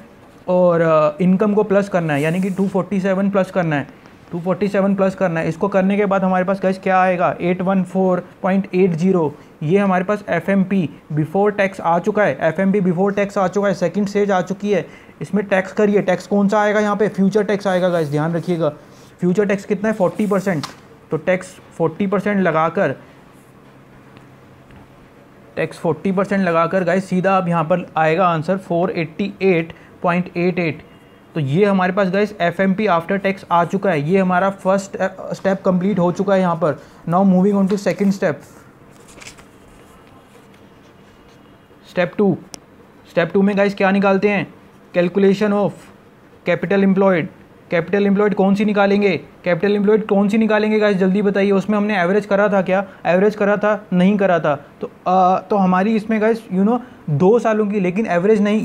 और इनकम को प्लस करना है, यानी कि 247 प्लस करना है। 247 प्लस करना है। इसको करने के बाद हमारे पास गाइस क्या आएगा 814.80। ये हमारे पास FMP बिफोर टैक्स आ चुका है, FMP बिफोर टैक्स आ चुका है, सेकंड स्टेज आ चुकी है। इसमें टैक्स करिए, टैक्स कौन सा आएगा यहाँ पे, फ्यूचर टैक्स आएगा गाइस, ध्यान रखिएगा। फ्यूचर टैक्स कितना है 40%, तो टैक्स 40% लगाकर, टैक्स 40% लगाकर गाइस सीधा अब यहाँ पर आएगा आंसर 488.88। तो ये हमारे पास गाइस FMP आफ्टर टैक्स आ चुका है। ये हमारा फर्स्ट स्टेप कंप्लीट हो चुका है यहाँ पर। Now moving on to second step, step 2। Step 2 में गाइस क्या निकालते हैं, calculation of capital employed. Capital employed कौन सी निकालेंगे, कैपिटल एम्प्लॉयड कौन सी निकालेंगे गाइस, जल्दी बताइए। उसमें हमने एवरेज करा था क्या, एवरेज करा था, नहीं करा था। तो हमारी इसमें गाइस 2 सालों की, लेकिन एवरेज नहीं।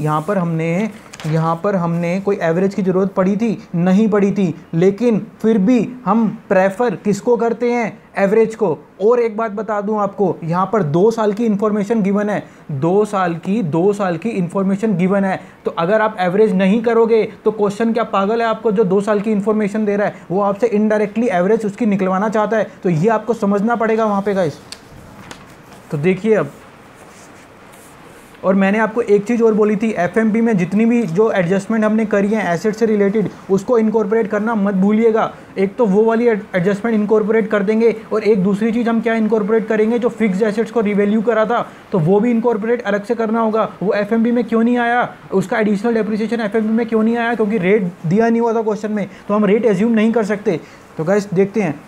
यहाँ पर हमने कोई एवरेज की ज़रूरत पड़ी थी, नहीं पड़ी थी, लेकिन फिर भी हम प्रेफर किसको करते हैं, एवरेज को। और एक बात बता दूं आपको, यहाँ पर 2 साल की इन्फॉर्मेशन गिवन है, 2 साल की इन्फॉर्मेशन गिवन है। तो अगर आप एवरेज नहीं करोगे तो क्वेश्चन क्या पागल है आपको, जो 2 साल की इन्फॉर्मेशन दे रहा है वो आपसे इनडायरेक्टली एवरेज उसकी निकलवाना चाहता है। तो ये आपको समझना पड़ेगा वहाँ पे गाइस। तो देखिए अब, और मैंने आपको एक चीज़ और बोली थी, FMP में जितनी भी जो एडजस्टमेंट हमने करी है एसेट से रिलेटेड, उसको इनकॉर्पोरेट करना मत भूलिएगा। एक तो वो वाली एडजस्टमेंट इनकॉर्पोरेट कर देंगे, और एक दूसरी चीज़ हम क्या इनकॉर्पोरेट करेंगे, जो फिक्स्ड एसेट्स को रिवैल्यू करा था तो वो भी इनकॉर्पोरेट अलग से करना होगा। वो FMP में क्यों नहीं आया, उसका एडिशनल डेप्रिसिएशन FMP में क्यों नहीं आया, क्योंकि रेट दिया नहीं हुआ था क्वेश्चन में, तो हम रेट एज्यूम नहीं कर सकते। तो गाइस देखते हैं,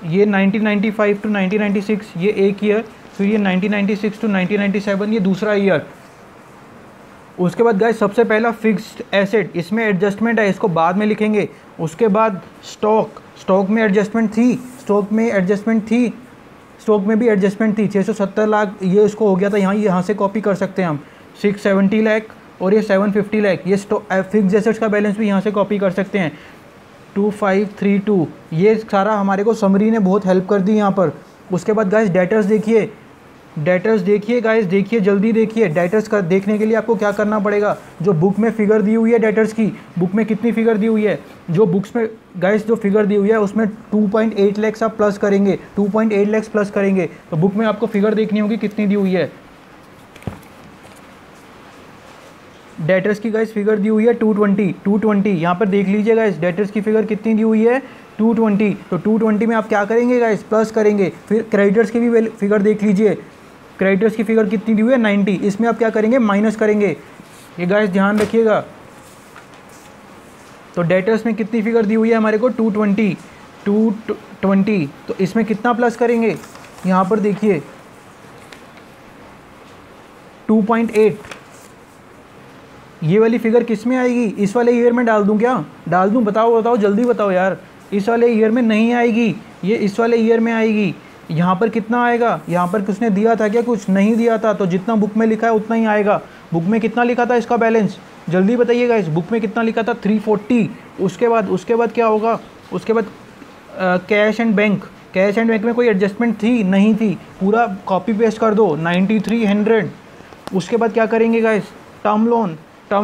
ये 1995 टू 1996 ये एक ईयर, फिर ये 1996 टू 1997 ये दूसरा ईयर। उसके बाद गाइस सबसे पहला फिक्स्ड एसेट, इसमें एडजस्टमेंट है, इसको बाद में लिखेंगे। उसके बाद स्टॉक में एडजस्टमेंट थी, स्टॉक में भी एडजस्टमेंट थी 670 लाख, ये इसको हो गया था। यहाँ से कॉपी कर सकते हैं हम 670 लाख, और ये 750 लाख, ये फिक्स्ड एसेट्स का बैलेंस भी यहाँ से कॉपी कर सकते हैं 2532। ये सारा हमारे को समरी ने बहुत हेल्प कर दी यहाँ पर। उसके बाद गाइस डेटर्स देखिए गाइस, देखिए जल्दी देखिए। डेटर्स का देखने के लिए आपको क्या करना पड़ेगा, जो बुक में फिगर दी हुई है डेटर्स की, बुक में कितनी फिगर दी हुई है, जो बुक्स में गाइस जो फिगर दी हुई है उसमें 2.8 लाख आप प्लस करेंगे, 2.8 लाख प्लस करेंगे। तो बुक में आपको फिगर देखनी होगी कितनी दी हुई है। डेटर्स की गाइस फिगर दी हुई है 220। यहाँ पर देख लीजिए गाइस, डेटर्स की फिगर कितनी दी हुई है 220। तो 220 में आप क्या करेंगे गाइस, प्लस करेंगे। फिर क्रेडिटर्स की भी फिगर देख लीजिए, क्रेडिटर्स की फिगर कितनी दी हुई है 90, इसमें आप क्या करेंगे, माइनस करेंगे। ये गाइस ध्यान रखिएगा। तो डेटर्स में कितनी फिगर दी हुई है हमारे को 220, तो इसमें कितना प्लस करेंगे, यहाँ पर देखिए 2.8। ये वाली फिगर किस में आएगी, इस वाले ईयर में डाल दूं क्या, डाल दूं, बताओ जल्दी बताओ यार। इस वाले ईयर में नहीं आएगी, ये इस वाले ईयर में आएगी। यहाँ पर कितना आएगा, यहाँ पर किसने दिया था क्या, कुछ नहीं दिया था, तो जितना बुक में लिखा है उतना ही आएगा। बुक में कितना लिखा था इसका बैलेंस, जल्दी बताइएगा। इस बुक में कितना लिखा था 340। उसके बाद क्या होगा, उसके बाद कैश एंड बैंक में कोई एडजस्टमेंट थी, नहीं थी, पूरा कॉपी पेस्ट कर दो 9300। उसके बाद क्या करेंगे गाइस, टर्म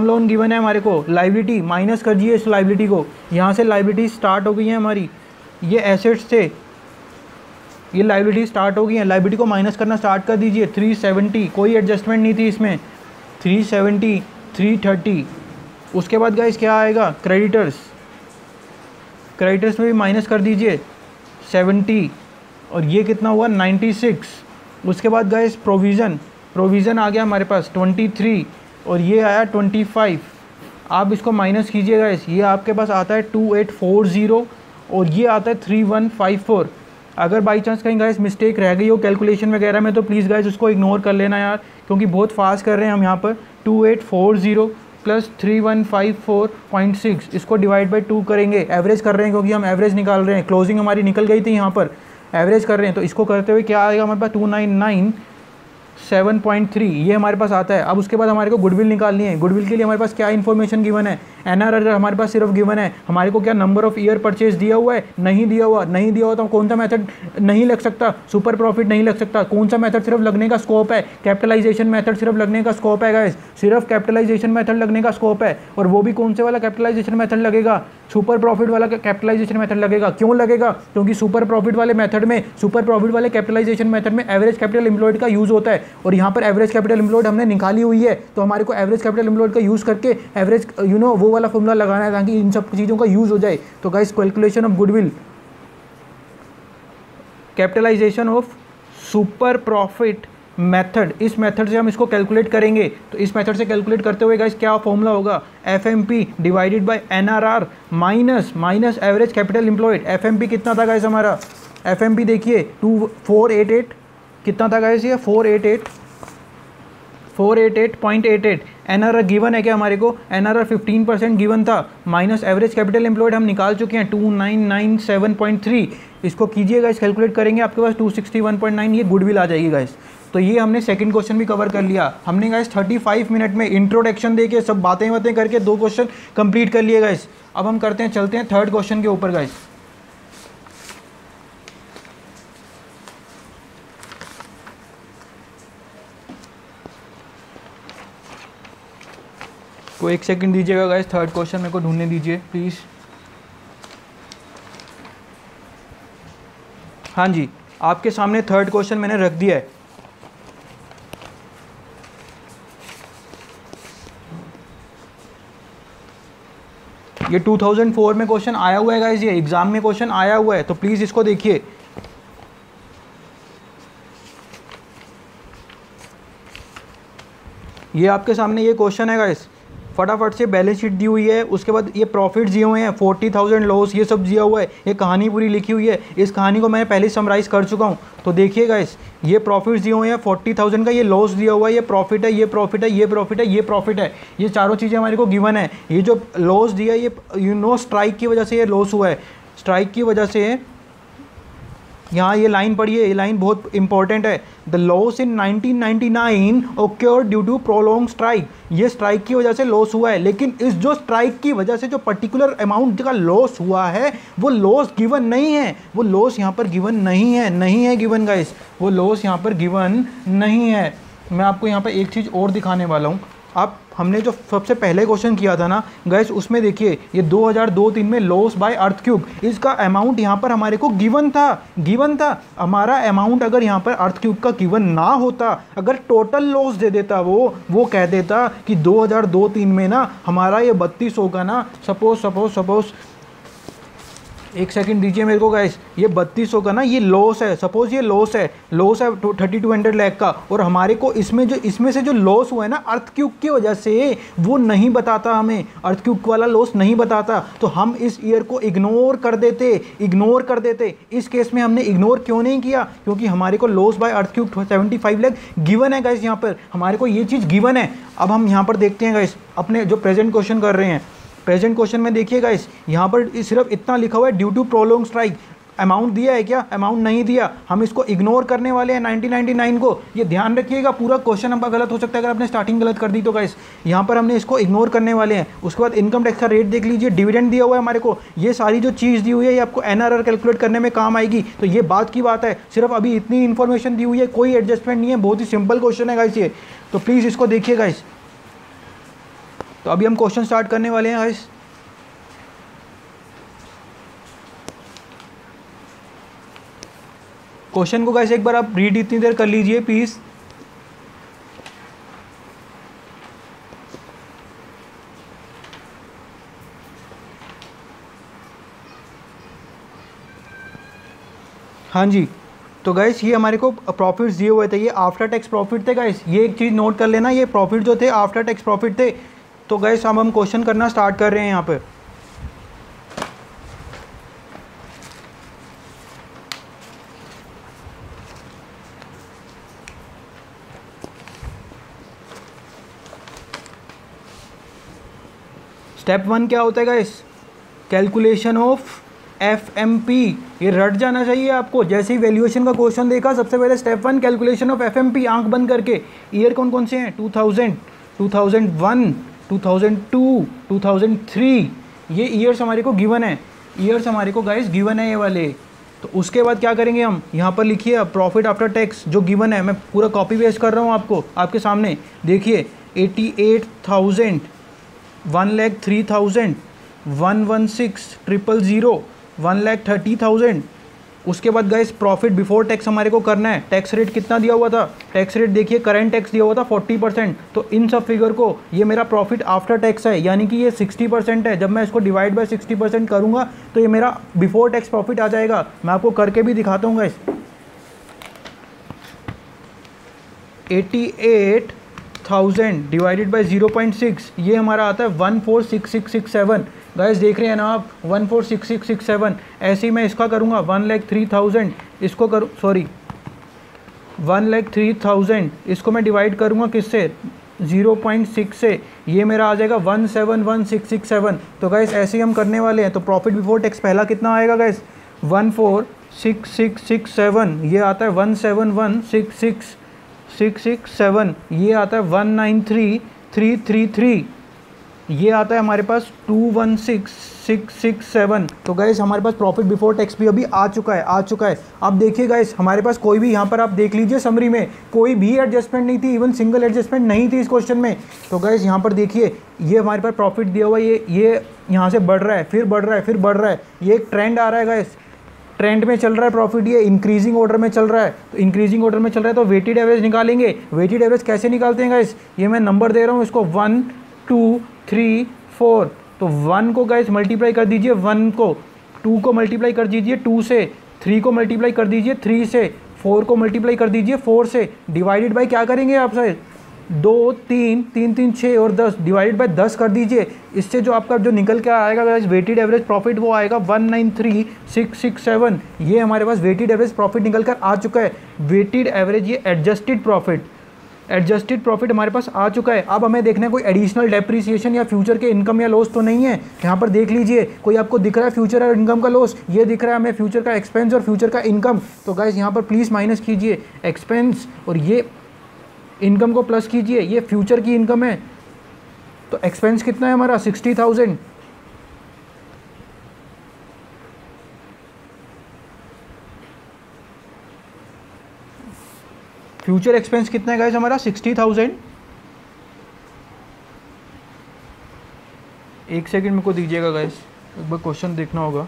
लोन गिवन है हमारे को, लाइबिलिटी माइनस कर दीजिए इस लाइबिलिटी को। यहाँ से लाइबिलिटी स्टार्ट हो गई है हमारी, ये एसेट्स थे, ये लाइबिलिटी स्टार्ट हो गई है, लाइबिलिटी को माइनस करना स्टार्ट कर दीजिए। 370, कोई एडजस्टमेंट नहीं थी इसमें, 370, 330। उसके बाद गाइस क्या आएगा, क्रेडिटर्स में भी माइनस कर दीजिए 70, और ये कितना हुआ 96। उसके बाद गाइस प्रोविज़न आ गया हमारे पास 23, और ये आया 25। आप इसको माइनस कीजिए गाइस, ये आपके पास आता है 2840, और ये आता है 3154। अगर बाई चांस कहीं गाइस मिस्टेक रह गई हो कैलकुलेशन वगैरह में तो प्लीज़ गाइस उसको इग्नोर कर लेना यार, क्योंकि बहुत फास्ट कर रहे हैं हम यहाँ पर। 2840 प्लस 3154.6, इसको डिवाइड बाई 2 करेंगे। एवरेज कर रहे हैं क्योंकि हम एवरेज निकाल रहे हैं, क्लोजिंग हमारी निकल गई थी यहाँ पर, एवरेज कर रहे हैं। तो इसको करते हुए क्या आएगा हमारे पास 7.3 ये हमारे पास आता है। अब उसके बाद हमारे को गुडविल निकालनी है। गुडविल के लिए हमारे पास क्या इन्फॉर्मेशन गिवन है, एनआरआर हमारे पास सिर्फ गिवन है। हमारे को क्या नंबर ऑफ ईयर परचेज दिया हुआ है, नहीं दिया हुआ। नहीं दिया हुआ तो कौन सा मेथड नहीं लग सकता, सुपर प्रॉफिट नहीं लग सकता। कौन सा मेथड सिर्फ लगने का स्कोप है, कैपिटलाइजेशन मेथड सिर्फ लगने का स्कोप है गाइस, सिर्फ कैपिटलाइजेशन मेथड लगने का स्कोप है। और वो भी कौन से वाला कैपिटलाइजेशन मेथड लगेगा, सुपर प्रॉफिट वाला कैपिटलाइजेशन मेथड लगेगा। क्यों लगेगा, क्योंकि सुपर प्रॉफिट वाले मेथड में, सुपर प्रॉफिट वाले कैपिटलाइजेशन मेथड में एवरेज कैपिटल एम्प्लॉयड का यूज होता है। और यहाँ पर एवरेज कैपिटल एम्प्लॉयड हमने निकाली हुई है, तो हमारे को एवरेज कैपिटल एम्प्लॉयड का यूज करके एवरेज वो वाला फॉर्मूला लगाना है ताकि इन सब चीज़ों का यूज हो जाए। तो guys calculation of goodwill, capitalization of super profit method, इस मेथड से हम इसको कैलकुलेट करेंगे। तो इस मेथड से कैलकुलेट करते हुए गाइस क्या फॉर्मूला होगा, FMP divided by NRR minus average capital employed. FMP कितना था गाइस हमारा, एफएमपी देखिए 2488 कितना था गाइस, ये 488.88। एनआरआर गिवन है क्या हमारे को, एनआरआर 15% गिवन था, माइनस एवरेज कैपिटल एम्प्लॉयड हम निकाल चुके हैं 2997.3। इसको कीजिए गाइस, कैलकुलेट करेंगे आपके पास 261.9, ये गुडविल आ जाएगी गाइस। तो ये हमने सेकंड क्वेश्चन भी कवर कर लिया। हमने गाइस 35 मिनट में इंट्रोडक्शन देके सब बातें करके 2 क्वेश्चन कंप्लीट कर लिए गाइस। अब हम चलते हैं थर्ड क्वेश्चन के ऊपर गाइस। को 1 सेकंड दीजिएगा गाइस, थर्ड क्वेश्चन मेरे को ढूंढने दीजिए प्लीज़। हाँ जी, आपके सामने थर्ड क्वेश्चन मैंने रख दिया है। ये 2004 में क्वेश्चन आया हुआ है गाइस, ये एग्जाम में क्वेश्चन आया हुआ है, तो प्लीज़ इसको देखिए। ये आपके सामने ये क्वेश्चन है गाइस, फटाफट से बैलेंस शीट दी हुई है, उसके बाद ये प्रॉफिट दिए हुए हैं 40,000 लॉस, ये सब दिया हुआ है, ये कहानी पूरी लिखी हुई है। इस कहानी को मैं पहले समराइज़ कर चुका हूँ। तो देखिए गाइस, ये प्रॉफिट दिए हुए हैं 40,000 का, ये लॉस दिया हुआ है, ये प्रॉफिट है, ये प्रॉफिट है, ये प्रॉफिट है, ये प्रॉफिट है। ये चारों चीज़ें हमारे को गिवन है। ये जो लॉस दिया है ये स्ट्राइक की वजह से ये लॉस हुआ है, स्ट्राइक की वजह से। यहाँ ये लाइन पढ़िए, ये लाइन बहुत इंपॉर्टेंट है। The loss in 1999 occurred due to prolong strike. ये स्ट्राइक की वजह से लॉस हुआ है, लेकिन इस जो स्ट्राइक की वजह से जो पर्टिकुलर अमाउंट का लॉस हुआ है वो लॉस गिवन नहीं है, वो लॉस यहाँ पर गिवन नहीं है गिवन गाइस, वो लॉस यहाँ पर गिवन नहीं है। मैं आपको यहाँ पर एक चीज़ और दिखाने वाला हूँ। आप हमने जो सबसे पहले क्वेश्चन किया था ना गाइस, उसमें देखिए ये 2002-03 में लॉस बाय अर्थक्यूब, इसका अमाउंट यहाँ पर हमारे को गिवन था। हमारा अमाउंट अगर यहाँ पर अर्थक्यूब का गिवन ना होता, अगर टोटल लॉस दे देता वो कह देता कि 2002-03 में ना हमारा ये 3200 का ना सपोज 1 सेकंड दीजिए मेरे को गाइस, ये 3200 का ना ये लॉस है, सपोज ये लॉस है 3200 लाख का, और हमारे को इसमें से जो लॉस हुआ है ना अर्थक्यूब की वजह से, वो नहीं बताता हमें, अर्थक्यूब वाला लॉस नहीं बताता, तो हम इस ईयर को इग्नोर कर देते। इस केस में हमने इग्नोर क्यों नहीं किया, क्योंकि हमारे को लॉस बाय अर्थक्यूब 75 लाख गिवन है गाइस, यहाँ पर हमारे को ये चीज़ गिवन है। अब हम यहाँ पर देखते हैं गाइस, अपने जो प्रेजेंट क्वेश्चन कर रहे हैं, प्रेजेंट क्वेश्चन में देखिए गाइस, यहाँ पर सिर्फ इतना लिखा हुआ है due to prolong strike. Amount दिया है क्या, अमाउंट नहीं दिया, हम इसको इग्नोर करने वाले हैं 1999 को। ये ध्यान रखिएगा, पूरा क्वेश्चन आपका गलत हो सकता है अगर आपने स्टार्टिंग गलत कर दी तो गाइस। यहाँ पर हमने इसको इग्नोर करने वाले हैं। उसके बाद इनकम टैक्स का रेट देख लीजिए, डिविडेंड दिया हुआ है हमारे को, ये सारी जो चीज़ दी हुई है ये आपको एनआरआर कैलकुलेट करने में काम आएगी। तो ये बात की बात है, सिर्फ अभी इतनी इन्फॉर्मेशन दी हुई है, कोई एडजस्टमेंट नहीं है, बहुत ही सिंपल क्वेश्चन है गाइस ये। तो प्लीज़ इसको देखिए गाइस। तो अभी हम क्वेश्चन स्टार्ट करने वाले हैं गाइस। क्वेश्चन को गाइस एक बार आप रीड इतनी देर कर लीजिए प्लीज। हाँ जी, तो गाइस ये हमारे को प्रॉफिट्स दिए हुए थे, ये आफ्टर टैक्स प्रॉफिट थे गाइस। ये एक चीज़ नोट कर लेना, ये प्रॉफिट जो थे आफ्टर टैक्स प्रॉफिट थे। तो गाइस अब हम क्वेश्चन करना स्टार्ट कर रहे हैं यहाँ पर। स्टेप 1 क्या होता है गाइस, कैलकुलेशन ऑफ FMP, ये रट जाना चाहिए आपको। जैसे ही वैल्यूएशन का क्वेश्चन देखा, सबसे पहले स्टेप 1 कैलकुलेशन ऑफ FMP, आंख बंद करके। ईयर कौन कौन से हैं? 2000, 2001, 2002, 2003, ये ईयर्स हमारे को गिवन है। ईयर्स हमारे को गाइस गिवन है ये वाले। तो उसके बाद क्या करेंगे हम, यहाँ पर लिखिए प्रॉफिट आफ्टर टैक्स जो गिवन है, मैं पूरा कॉपी पेस्ट कर रहा हूँ आपको आपके सामने। देखिए 88,000, 1,03,000, 116,000, 1,30,000। उसके बाद गाइस प्रॉफिट बिफोर टैक्स हमारे को करना है। टैक्स रेट कितना दिया हुआ था? टैक्स रेट देखिए, करंट टैक्स दिया हुआ था 40%। तो इन सब फिगर को, ये मेरा प्रॉफिट आफ्टर टैक्स है, यानी कि ये 60% है। जब मैं इसको डिवाइड बाय 60% करूंगा तो ये मेरा बिफोर टैक्स प्रॉफिट आ जाएगा। मैं आपको करके भी दिखाता हूँ गाइस। 88,000 डिवाइडेड बाय 0.6, ये हमारा आता है 146667। गाइस देख रहे हैं ना आप, 146667। ऐसे ही मैं इसका करूँगा 1,03,000, इसको करूँ, सॉरी 1,03,000, इसको मैं डिवाइड करूँगा किससे? 0.6 से, ये मेरा आ जाएगा 171,667। तो गाइस ऐसे ही हम करने वाले हैं। तो प्रॉफिट बिफोर टैक्स पहला कितना आएगा गाइस? 146667, ये आता है 171,667, ये आता है 193,333, ये आता है हमारे पास 216,667। तो गाइस हमारे पास प्रॉफिट बिफोर टैक्स भी अभी आ चुका है। अब देखिए गाइस, हमारे पास कोई भी, यहाँ पर आप देख लीजिए समरी में, कोई भी एडजस्टमेंट नहीं थी, इवन सिंगल एडजस्टमेंट नहीं थी इस क्वेश्चन में। तो गाइस यहाँ पर देखिए, ये हमारे पास प्रॉफिट दिया हुआ है, ये यहाँ से बढ़ रहा है, फिर बढ़ रहा है, फिर बढ़ रहा है। ये एक ट्रेंड आ रहा है गाइस, ट्रेंड में चल रहा है प्रॉफिट, ये इंक्रीजिंग ऑर्डर में चल रहा है। तो इंक्रीजिंग ऑर्डर में चल रहा है तो वेटेड एवरेज निकालेंगे। वेटेड एवरेज कैसे निकालते हैं गाइस? ये मैं नंबर दे रहा हूँ इसको, 1 2 3 4। तो 1 को गाइस मल्टीप्लाई कर दीजिए 1 को, 2 को मल्टीप्लाई कर दीजिए 2 से, 3 को मल्टीप्लाई कर दीजिए 3 से, 4 को मल्टीप्लाई कर दीजिए 4 से, डिवाइडेड बाय क्या करेंगे आप सर? 2 3 3 3 6 और 10, डिवाइडेड बाय 10 कर दीजिए। इससे जो आपका जो निकल के आएगा गाइस वेटेड एवरेज प्रॉफिट, वो आएगा 193,667। ये हमारे पास वेटेड एवरेज प्रॉफिट निकल कर आ चुका है। वेटेड एवरेज, ये एडजस्टेड प्रॉफिट हमारे पास आ चुका है। अब हमें देखना है कोई एडिशनल डेप्रिसिएशन या फ्यूचर के इनकम या लॉस तो नहीं है। यहाँ पर देख लीजिए, कोई आपको दिख रहा है फ्यूचर और इनकम का लॉस? ये दिख रहा है हमें फ्यूचर का एक्सपेंस और फ्यूचर का इनकम। तो गाइस यहाँ पर प्लीज़ माइनस कीजिए एक्सपेंस और ये इनकम को प्लस कीजिए, ये फ्यूचर की इनकम है। तो एक्सपेंस कितना है हमारा? 60,000। फ्यूचर एक्सपेंस कितना है गाइस हमारा? 60,000। एक सेकंड मेरे को दीजिएगा गाइस, एक बार क्वेश्चन देखना होगा।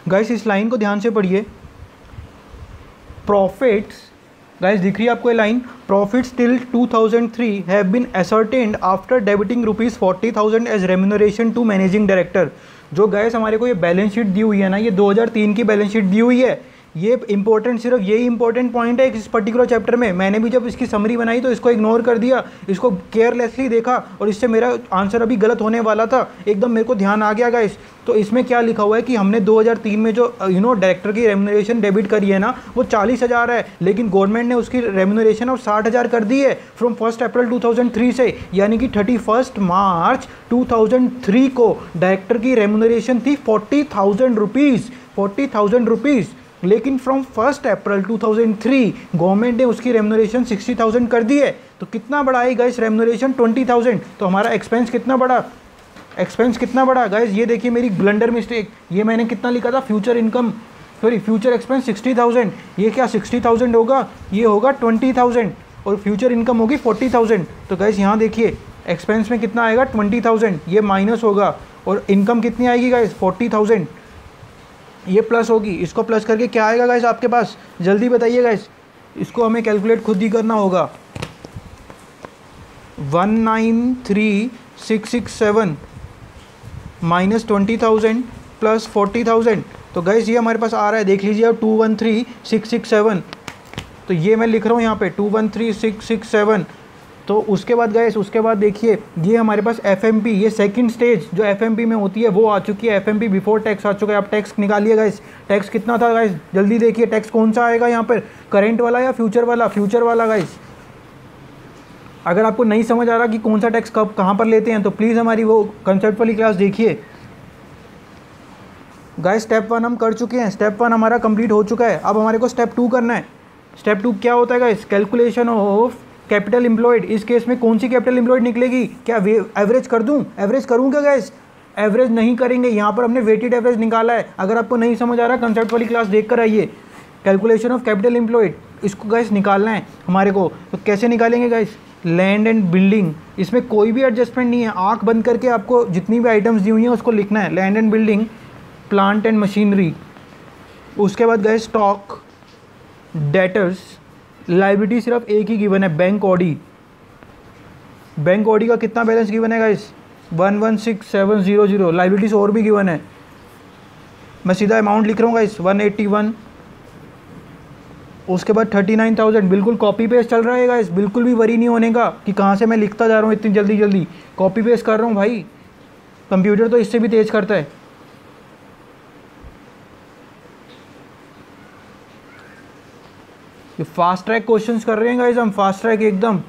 गाइस इस लाइन को ध्यान से पढ़िए। प्रॉफिट्स, गाइस दिख रही है आपको ये line? Profits till 2003 have been ascertained after debiting ₹40,000 as remuneration to managing director. जो गाइस हमारे को ये बैलेंस शीट दी हुई है ना, ये 2003 की बैलेंस शीट दी हुई है। ये इंपॉर्टेंट, सिर्फ यही इंपॉर्टेंट पॉइंट है इस पर्टिकुलर चैप्टर में। मैंने भी जब इसकी समरी बनाई तो इसको इग्नोर कर दिया, इसको केयरलेसली देखा और इससे मेरा आंसर अभी गलत होने वाला था। एकदम मेरे को ध्यान आ गया गाइस। तो इसमें क्या लिखा हुआ है कि हमने 2003 में जो डायरेक्टर की रेम्यूनरेशन डेबिट करी है ना, वो 40,000 है, लेकिन गवर्नमेंट ने उसकी रेम्यूनरेशन अब 60,000 कर दी है फ्रॉम 1 अप्रैल 2003 से। यानी कि 31 मार्च 2003 को डायरेक्टर की रेम्यूनरेशन थी 40,000 रुपीज़, लेकिन फ्रॉम 1 अप्रैल 2003 गवर्नमेंट ने उसकी रेम्यूनरेशन 60,000 कर दी है। तो कितना बढ़ाई गाइस रेम्यूनरेशन? 20,000। तो हमारा एक्सपेंस कितना बढ़ा? गाइस ये देखिए मेरी ब्लंडर मिस्टेक, ये मैंने कितना लिखा था? Future expense 60,000। ये क्या 60,000 होगा? ये होगा 20,000 और फ्यूचर इनकम होगी 40,000। तो गाइस यहाँ देखिए एक्सपेंस में कितना आएगा? 20,000, ये माइनस होगा और इनकम कितनी आएगी गाइस? 40,000, ये प्लस होगी। इसको प्लस करके क्या आएगा गाइस आपके पास? जल्दी बताइए गाइस, इसको हमें कैलकुलेट खुद ही करना होगा। 193,667 माइनस 20,000 प्लस 40,000। तो गाइस ये हमारे पास आ रहा है, देख लीजिए अब 213,667। तो ये मैं लिख रहा हूँ यहाँ पे 213,667 तो उसके बाद गाइस, उसके बाद देखिए ये हमारे पास एफएमपी, ये सेकंड स्टेज जो एफएमपी में होती है वो आ चुकी है। एफएमपी बिफोर टैक्स आ चुका है। आप टैक्स निकालिए गाइस, टैक्स कितना था गाइस, जल्दी देखिए टैक्स कौन सा आएगा यहाँ पर, करेंट वाला या फ्यूचर वाला, फ्यूचर वाला गाइस। अगर आपको नहीं समझ आ रहा कि कौन सा टैक्स कब कहाँ पर लेते हैं तो प्लीज़ हमारी वो कंसेप्ट वाली क्लास देखिए गाइस। स्टेप 1 हम कर चुके हैं, स्टेप 1 हमारा कंप्लीट हो चुका है। अब हमारे को स्टेप 2 करना है। स्टेप 2 क्या होता है guys, calculation of capital employed. इस केस में कौन सी कैपिटल एम्प्लॉयड निकलेगी, क्या एवरेज कर दूं, एवरेज करूं क्या गाइस, एवरेज नहीं करेंगे। यहाँ पर हमने वेटेड एवरेज निकाला है। अगर आपको नहीं समझ आ रहा कंसेप्ट वाली क्लास देख कर आइए। कैलकुलेशन ऑफ कैपिटल एम्प्लॉयड, इसको गाइस निकालना है हमारे को। तो कैसे निकालेंगे गाइस, लैंड एंड बिल्डिंग, इसमें कोई भी एडजस्टमेंट नहीं है। आंख बंद करके आपको जितनी भी आइटम्स दी हुई हैं उसको लिखना है, land and building, plant and machinery. उसके बाद गए स्टॉक, डेटर्स, लाइबिलिटी सिर्फ एक ही गिवन है, बैंक ऑडी। बैंक ऑडी का कितना बैलेंस गिवन है गाइस, 116700। लाइबिलिटीज और भी गिवन है, मैं सीधा अमाउंट लिख रहा हूँ गाइस 181। उसके बाद 39,000, बिल्कुल कॉपी पेस्ट चल रहा है गाइस, बिल्कुल भी वरी नहीं होने का कि कहाँ से मैं लिखता जा रहा हूँ इतनी जल्दी जल्दी, कॉपी पेस्ट कर रहा हूँ भाई। कंप्यूटर तो इससे भी तेज करता है। ये फास्ट ट्रैक क्वेश्चंस कर रहे हैं गाइस हम, फास्ट ट्रैक एकदम।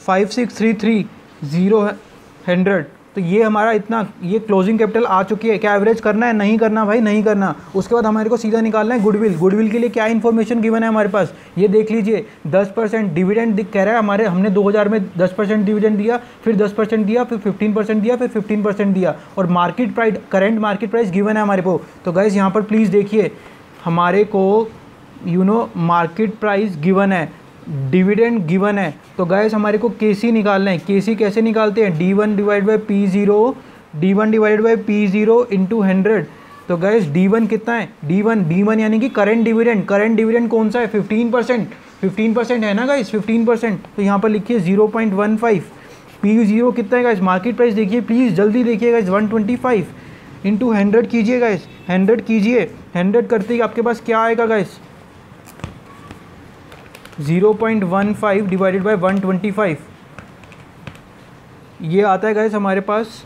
56330100। तो ये हमारा इतना, ये क्लोजिंग कैपिटल आ चुकी है। क्या एवरेज करना है, नहीं करना भाई, नहीं करना। उसके बाद हमारे को सीधा निकालना है गुडविल। गुडविल के लिए क्या इन्फॉर्मेशन गिवन है हमारे पास, ये देख लीजिए। 10% डिविडेंड कह रहा है हमारे, हमने 2000 में 10% डिविडेंड दिया, फिर 10% दिया, फिर 15% दिया, फिर 15% दिया। और market price, current market price given है हमारे को। तो गाइस यहाँ पर प्लीज़ देखिए, हमारे को मार्केट प्राइस गिवन है, डिविडेंड गिवन है। तो गाइस हमारे को केसी निकालना है। केसी कैसे निकालते हैं, D1 divide by P0, D1 divide by P0 into 100। तो गाइस D1 कितना है, D1 यानी कि करेंट डिविडेंड। करेंट डिविडेंड कौन सा है, 15%। 15% है ना गाइस, 15%। तो यहाँ पर लिखिए 0.15। P0 कितना है गाइस, मार्केट प्राइस देखिए प्लीज़, जल्दी देखिए गाइस, 125 इंटू 100 कीजिए गाइस, 100 कीजिए। 100 करते ही आपके पास क्या आएगा गाइस, 0.15 डिवाइडेड बाई 125। ये आता है गाइस हमारे पास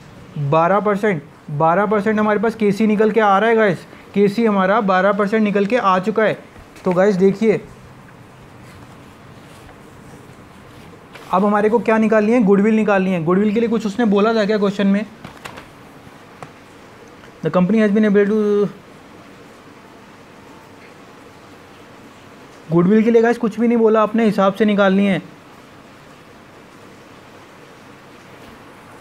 12%। 12% हमारे पास केसी निकल के आ रहा है गाइस, केसी हमारा 12% निकल के आ चुका है। तो गाइस देखिए, अब हमारे को क्या निकालनी है, गुडविल निकालनी है। गुडविल के लिए कुछ उसने बोला था क्या क्वेश्चन में, the company has been able to, goodwill के लिए गाइस कुछ भी नहीं बोला, अपने हिसाब से निकालनी है।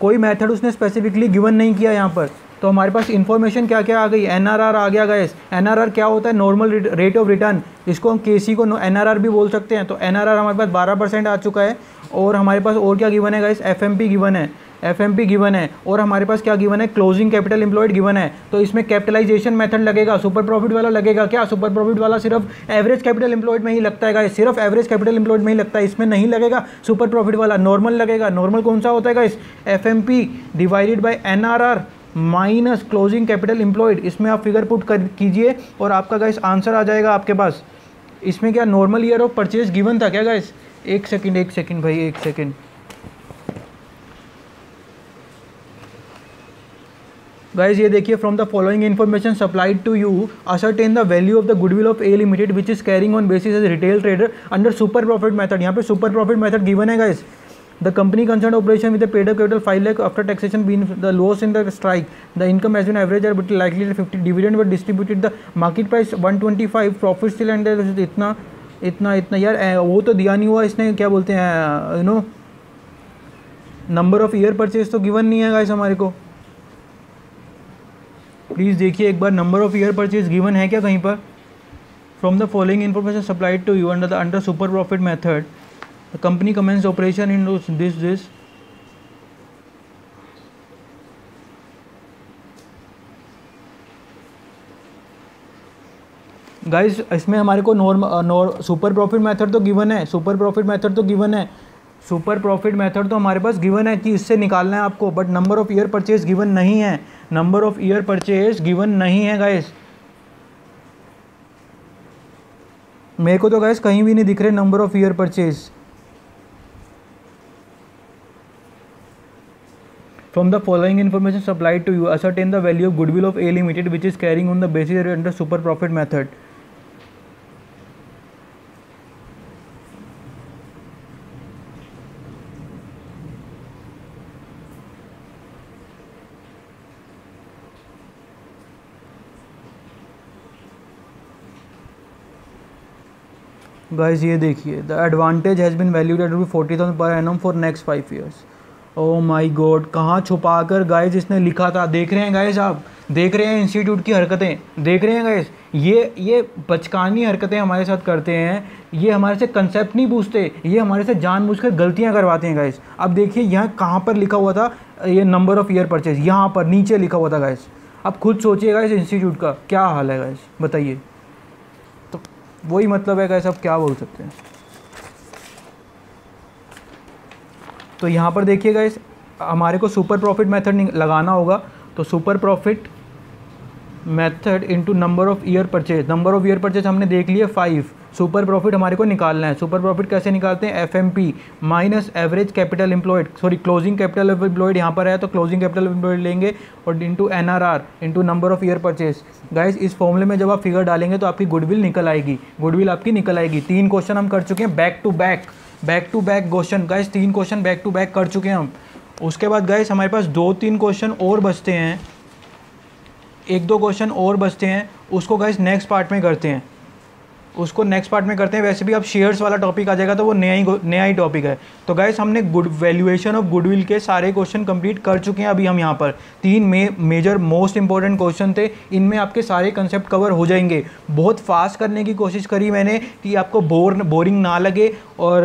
कोई मेथड उसने स्पेसिफिकली गिवन नहीं किया यहाँ पर। तो हमारे पास इन्फॉर्मेशन क्या क्या आ गई, एनआरआर आ गया गाइस। एनआरआर क्या होता है, नॉर्मल रेट ऑफ रिटर्न, इसको हम केसी को एनआरआर भी बोल सकते हैं। तो एनआरआर हमारे पास 12% आ चुका है। और हमारे पास और क्या गिवन है गाइस, एफएमपी गिवन है, एफएमपी गिवन है। और हमारे पास क्या गिवन है, क्लोजिंग कैपिटल एम्प्लॉयड गिवन है। तो इसमें कैपिटलाइजेशन मेथड लगेगा, सुपर प्रॉफिट वाला लगेगा क्या, सुपर प्रॉफिट वाला सिर्फ एवरेज कैपिटल एम्प्लॉयड में ही लगता है गाइस, सिर्फ एवरेज कैपिटल एम्प्लॉयड में ही लगता है, इसमें नहीं लगेगा सुपर प्रॉफिट वाला, नॉर्मल लगेगा। नॉर्मल कौन सा होता है guys, FMP divided by NRR minus closing capital employed. इसमें आप फिगर पुट कर कीजिए और आपका गाइस आंसर आ जाएगा आपके पास। इसमें क्या normal year of purchase given था क्या गाइस, एक सेकंड भाई, एक सेकंड। गाइज ये देखिए, from the following information supplied to you ascertain the value of the goodwill of a limited which is carrying on basis as retail trader under super profit method. यहाँ पे super profit method given है guys. The company concern operation with paid up capital 5 lakh after taxation been the loss in the strike, the income has been average but likely 50 dividend but distributed, the market price 125, profit still and इतना इतना इतना। यार वो तो दिया नहीं हुआ इसने, क्या बोलते हैं नंबर ऑफ ईयर परचेज तो गिवन नहीं है गाइस हमारे को। प्लीज़ देखिए एक बार, number of year purchase given है क्या कहीं पर। From the following information supplied to you under super profit method, the company commence operation in this guys. इसमें हमारे को सुपर प्रॉफिट मेथड तो गिवन है, सुपर प्रॉफिट मेथड तो गिवन है, सुपर प्रॉफिट मेथड तो हमारे पास गिवन है कि इससे निकालना है आपको, but number of year purchase given नहीं है, number of year purchase given नहीं है गाइस। मेरे को तो गाइस कहीं भी नहीं दिख रहे number of year purchase. From the following information supplied to you, ascertain the value of goodwill of A Limited, which is carrying on the basis under super profit method. Guys ये देखिए, the advantage has been valued at ₹40,000 per annum for next 5 years. Oh my god, कहाँ छुपा कर guys इसने लिखा था। देख रहे हैं गाइज, आप देख रहे हैं इंस्टीट्यूट की हरकतें, देख रहे हैं गाइज, ये बचकानी हरकतें हमारे साथ करते हैं। ये हमारे से कंसेप्ट नहीं पूछते, ये हमारे से जानबूझकर गलतियाँ करवाते हैं गाइज। अब देखिए यहाँ कहाँ पर लिखा हुआ था, ये नंबर ऑफ़ ईयर परचेज यहाँ पर नीचे लिखा हुआ था गाइज। अब खुद सोचिएगा इस इंस्टीट्यूट का क्या हाल है गाइज, बताइए। तो वही मतलब है गाइज, अब क्या बोल सकते हैं। तो यहाँ पर देखिए गाइस, हमारे को सुपर प्रॉफिट मेथड लगाना होगा। तो super profit method into number of year purchase, number of year purchase हमने देख लिया 5। सुपर प्रॉफिट हमारे को निकालना है। सुपर प्रॉफिट कैसे निकालते हैं, FMP minus average capital employed, sorry closing capital employed यहाँ पर है तो क्लोजिंग कैपिटल एम्प्लॉयड लेंगे और into NRR into number of year purchase. Guys इस फॉर्मूले में जब आप फिगर डालेंगे तो आपकी गुडविल निकल आएगी, गुडविल आपकी निकल आएगी। 3 क्वेश्चन हम कर चुके हैं back to back question guys, 3 question back to back कर चुके हैं हम। उसके बाद गाइस हमारे पास 2-3 क्वेश्चन और बचते हैं, 1-2 क्वेश्चन और बचते हैं। उसको गाइस नेक्स्ट पार्ट में करते हैं, उसको नेक्स्ट पार्ट में करते हैं। वैसे भी अब शेयर्स वाला टॉपिक आ जाएगा तो वो नया ही टॉपिक है। तो गाइस हमने वैल्यूएशन ऑफ गुडविल के सारे क्वेश्चन कंप्लीट कर चुके हैं। अभी हम यहाँ पर 3 मेजर मोस्ट इंपॉर्टेंट क्वेश्चन थे, इनमें आपके सारे कंसेप्ट कवर हो जाएंगे। बहुत फास्ट करने की कोशिश करी मैंने कि आपको बोरिंग ना लगे और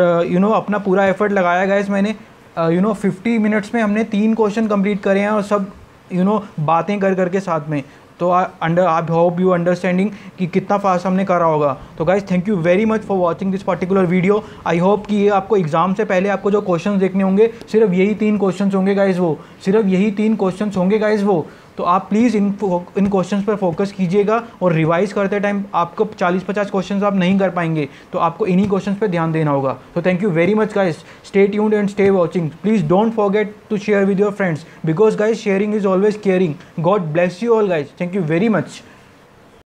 अपना पूरा एफर्ट लगाया गाइस मैंने। 50 मिनट्स में हमने 3 क्वेश्चन कंप्लीट करे हैं और सब बातें कर करके साथ में। तो आई होप यू अंडरस्टैंडिंग कि कितना फास्ट हमने करा होगा। तो guys thank you very much for watching this particular video. I hope कि ये आपको एग्जाम से पहले आपको जो क्वेश्चंस देखने होंगे सिर्फ यही 3 क्वेश्चंस होंगे गाइज, वो सिर्फ यही 3 क्वेश्चंस होंगे गाइज वो। तो आप प्लीज़ इन क्वेश्चंस पर फोकस कीजिएगा और रिवाइज करते टाइम आपको 40-50 क्वेश्चंस आप नहीं कर पाएंगे, तो आपको इन्हीं क्वेश्चंस पे ध्यान देना होगा। तो thank you very much guys, stay tuned and stay watching. Please don't forget to share with your friends because guys sharing is always caring. God bless you all guys, thank you very much.